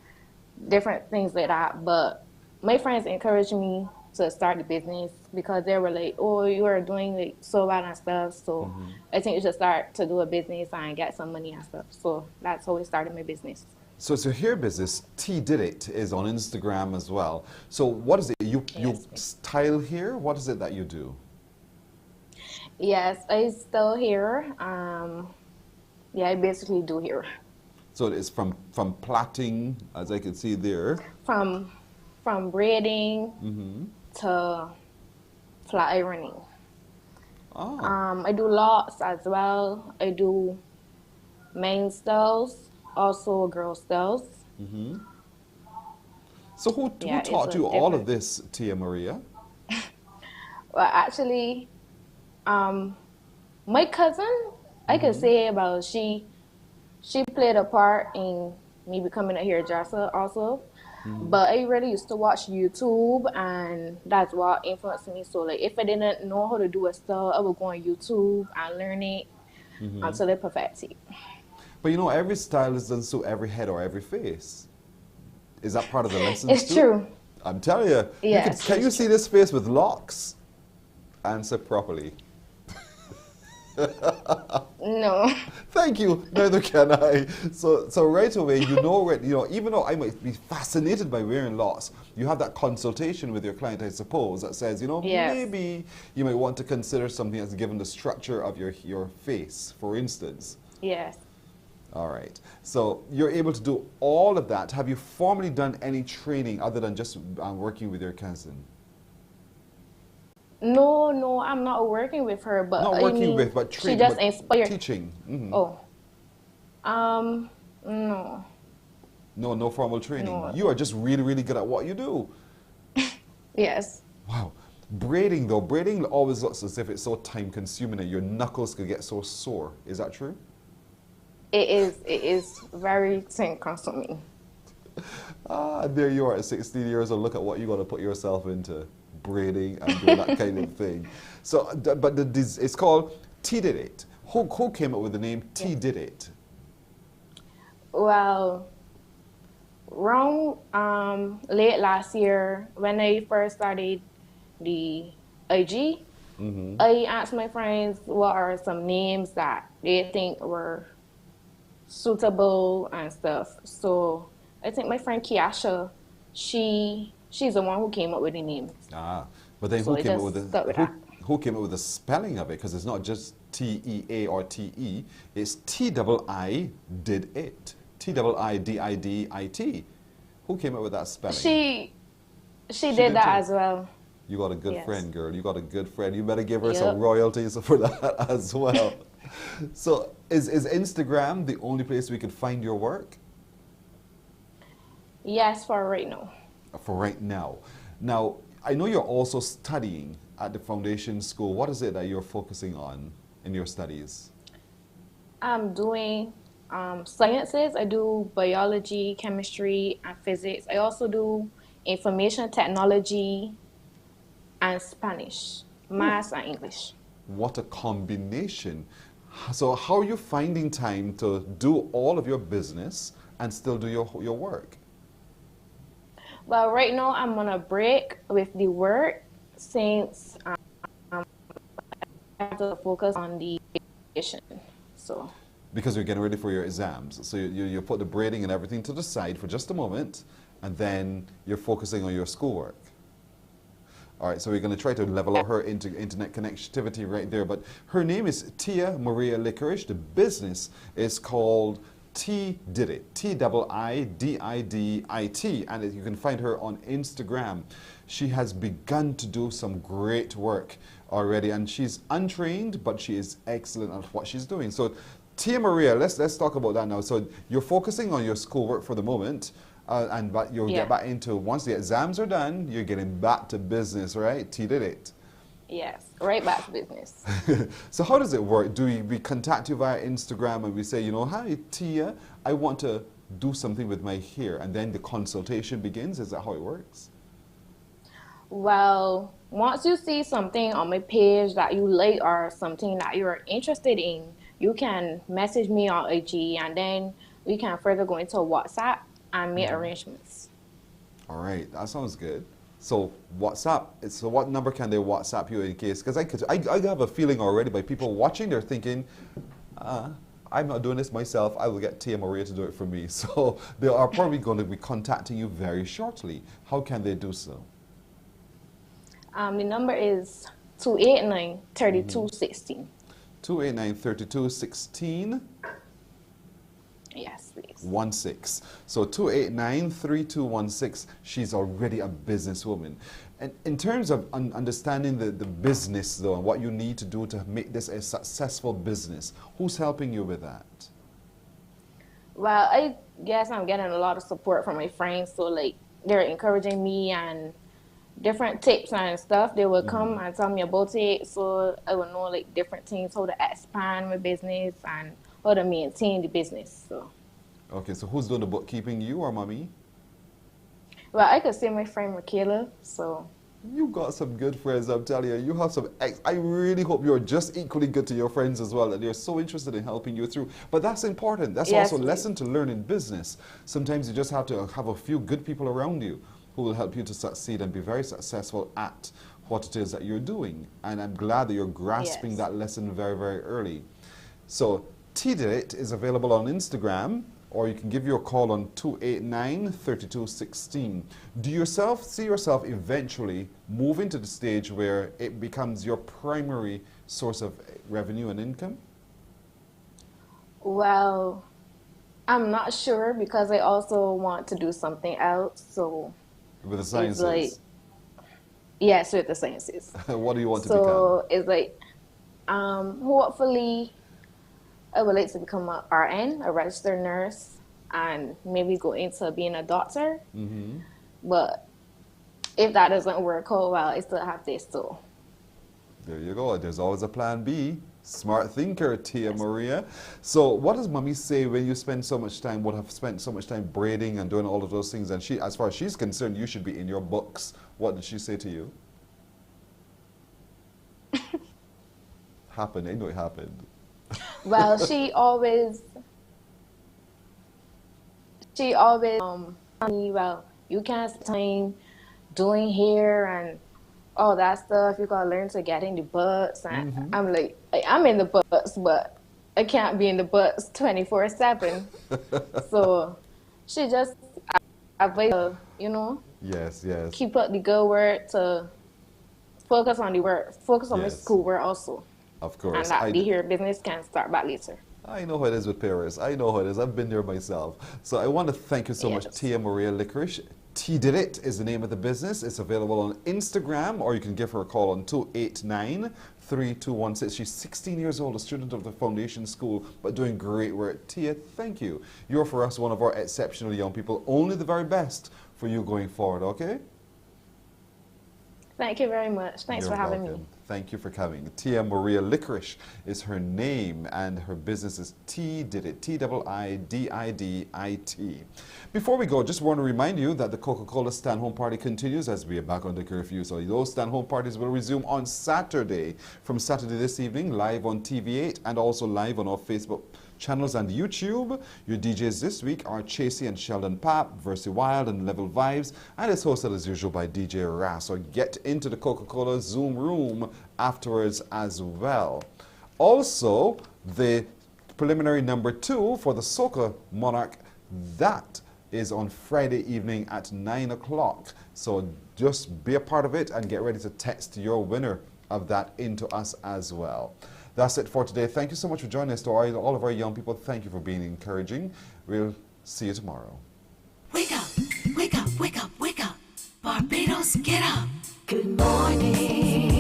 different things like that. But my friends encouraged me to start the business because they were like, oh, you are doing like so well and stuff. So I think you should start to do a business and get some money and stuff. So that's how I started my business.
So it's your hair business. T Did It is on Instagram as well. So what is it? You style hair? What is it that you do?
Yes, I style hair. Yeah, I basically do hair.
So it's from plaiting, as I can see there.
From braiding to flat ironing.
Oh.
I do locks as well. I do main styles, also girl styles.
So who taught you all of this, Tia Maria?
Well, actually, my cousin, I could say about she played a part in me becoming a hairdresser also. But I really used to watch YouTube, and that's what influenced me. So like, if I didn't know how to do a style, I would go on YouTube and learn it until I perfect it.
But you know, every style doesn't suit every head or every face. Is that part of the lesson?
It's true.
I'm telling you.
Yes,
Can you see this face with locks? Answer properly.
No.
Thank you. Neither can I. So right away, you know, even though I might be fascinated by wearing locks, you have that consultation with your client, I suppose, that says, you know, maybe you might want to consider something that's given the structure of your face, for instance.
Yes.
All right. So you're able to do all of that. Have you formally done any training other than just working with your cousin?
No, I'm not working with her, but
not working with, but training.
She just inspired.
Teaching.
Oh. No.
No formal training.
No.
You are just really, really good at what you do.
Yes.
Wow. Braiding though, braiding always looks as if it's so time consuming that your knuckles could get so sore. Is that true?
It is very time consuming.
There you are at 16 years old. Look at what you're going to put yourself into. Braiding and doing that kind of thing. So, but it's called T Did It. Who came up with the name T Did It?
Well, around late last year, when I first started the IG, I asked my friends what are some names that they think were suitable and stuff. So I think my friend Kiasha, she's the one who came up with the name.
Ah, but then
So
who
it
came up
just
with the
stuck with that.
who came up with the spelling of it? Because it's not just T-E-A or T-E. It's T-I-I did it. T-I-I-D-I-D-I-T. Who came up with that spelling?
She did that
too.
as well.
You got a good
Yes.
friend, girl. You got a good friend. You better give her
Yep.
some royalties for that as well. So is Instagram the only place we can find your work?
Yes, for right now.
For right now. Now, I know you're also studying at the foundation school. What is it that you're focusing on in your studies?
I'm doing sciences. I do biology, chemistry, and physics. I also do information technology and Spanish, math and English.
What a combination. So how are you finding time to do all of your business and still do your work?
Well, right now I'm on a break with the work since I have to focus on the education. So.
Because you're getting ready for your exams. So you put the braiding and everything to the side for just a moment, and then you're focusing on your schoolwork. All right, so we're going to try to level up her internet connectivity right there. But her name is Tia Maria Licorish. The business is called T Did It, T-I-I-D-I-D-I-T, and you can find her on Instagram. She has begun to do some great work already, and she's untrained, but she is excellent at what she's doing. So Tia Maria, let's talk about that now. So you're focusing on your schoolwork for the moment, but you'll get back into, once the exams are done, you're getting back to business, right? T Did It.
Yes, right back to business.
So how does it work? Do we contact you via Instagram and we say, you know, hi Tia, I want to do something with my hair, and then the consultation begins? Is that how it works?
Well, once you see something on my page that you like or something that you're interested in, you can message me on IG, and then we can further go into WhatsApp and make arrangements.
All right, that sounds good. So WhatsApp, so what number can they WhatsApp you in case? Because I have a feeling already by people watching, they're thinking, I'm not doing this myself, I will get Tia Maria to do it for me. So they are probably going to be contacting you very shortly. How can they do so?
The number is 289-3216.
289-3216.
Yes, please.
16. So 289-3216. She's already a businesswoman. And in terms of understanding the business, though, and what you need to do to make this a successful business, who's helping you with that?
Well, I guess I'm getting a lot of support from my friends. So, like, they're encouraging me and different tips and stuff. They will come and tell me about it. So I will know, like, different things, how to expand my business and how to maintain the business. So.
Okay, so who's doing the bookkeeping, you or mommy?
Well, I could say my friend Michaela, so.
You got some good friends, I'm telling you. You have some I really hope you're just equally good to your friends as well, and they're so interested in helping you through. But that's important. That's also a lesson to learn in business. Sometimes you just have to have a few good people around you who will help you to succeed and be very successful at what it is that you're doing. And I'm glad that you're grasping that lesson very, very early. So T Did It is available on Instagram, or you can give you a call on 289-3216. Do you see yourself eventually moving to the stage where it becomes your primary source of revenue and income?
Well, I'm not sure because I also want to do something else. So
with the sciences?
It's like, yes, with the sciences.
What do you want to become?
So it's like, hopefully, I would like to become a RN, a registered nurse, and maybe go into being a doctor. But if that doesn't work out, well, I still have this, so.
There you go. There's always a plan B. Smart thinker, Tia Maria. So what does mommy say when you spend so much time, would have spent so much time braiding and doing all of those things, and she, as far as she's concerned, you should be in your books. What did she say to you? Happened. I know it happened.
Well, she always tell me, well, you can't spend time doing hair and all that stuff. You gotta learn to get in the butts. And I'm like, I'm in the butts, but I can't be in the bus 24/7. So she just advised, you know,
Yes.
keep up the good work, to focus on the work, focus on the
Yes.
school work also.
Of course.
And that be here business can start back later.
I know how it is with Paris. I know how it is. I've been there myself. So I want to thank you so much, Tia Maria Licorish. T Did It is the name of the business. It's available on Instagram, or you can give her a call on 289-3216. She's 16 years old, a student of the foundation school, but doing great work. Tia, thank you. You're for us one of our exceptional young people. Only the very best for you going forward, okay?
Thank you very much. Thanks
You're
for having
welcome.
me.
Thank you for coming. Tia Maria Licorish is her name, and her business is T Did It, T-I-I-D-I-D-I-T. Before we go, just want to remind you that the Coca-Cola Stand Home Party continues as we are back under curfew. So those stand home parties will resume on Saturday, from Saturday this evening, live on TV8 and also live on our Facebook channels and YouTube. Your DJs this week are Chasey and Sheldon Papp, Versi Wild and Level Vibes, and it's hosted as usual by DJ Ras. So get into the Coca-Cola Zoom room afterwards as well. Also, the preliminary number 2 for the Soca Monarch, that is on Friday evening at 9 o'clock. So just be a part of it and get ready to text your winner of that into us as well. That's it for today. Thank you so much for joining us. To all of our young people, thank you for being encouraging. We'll see you tomorrow.
Wake up, wake up, wake up, wake up. Barbados, get up. Good morning.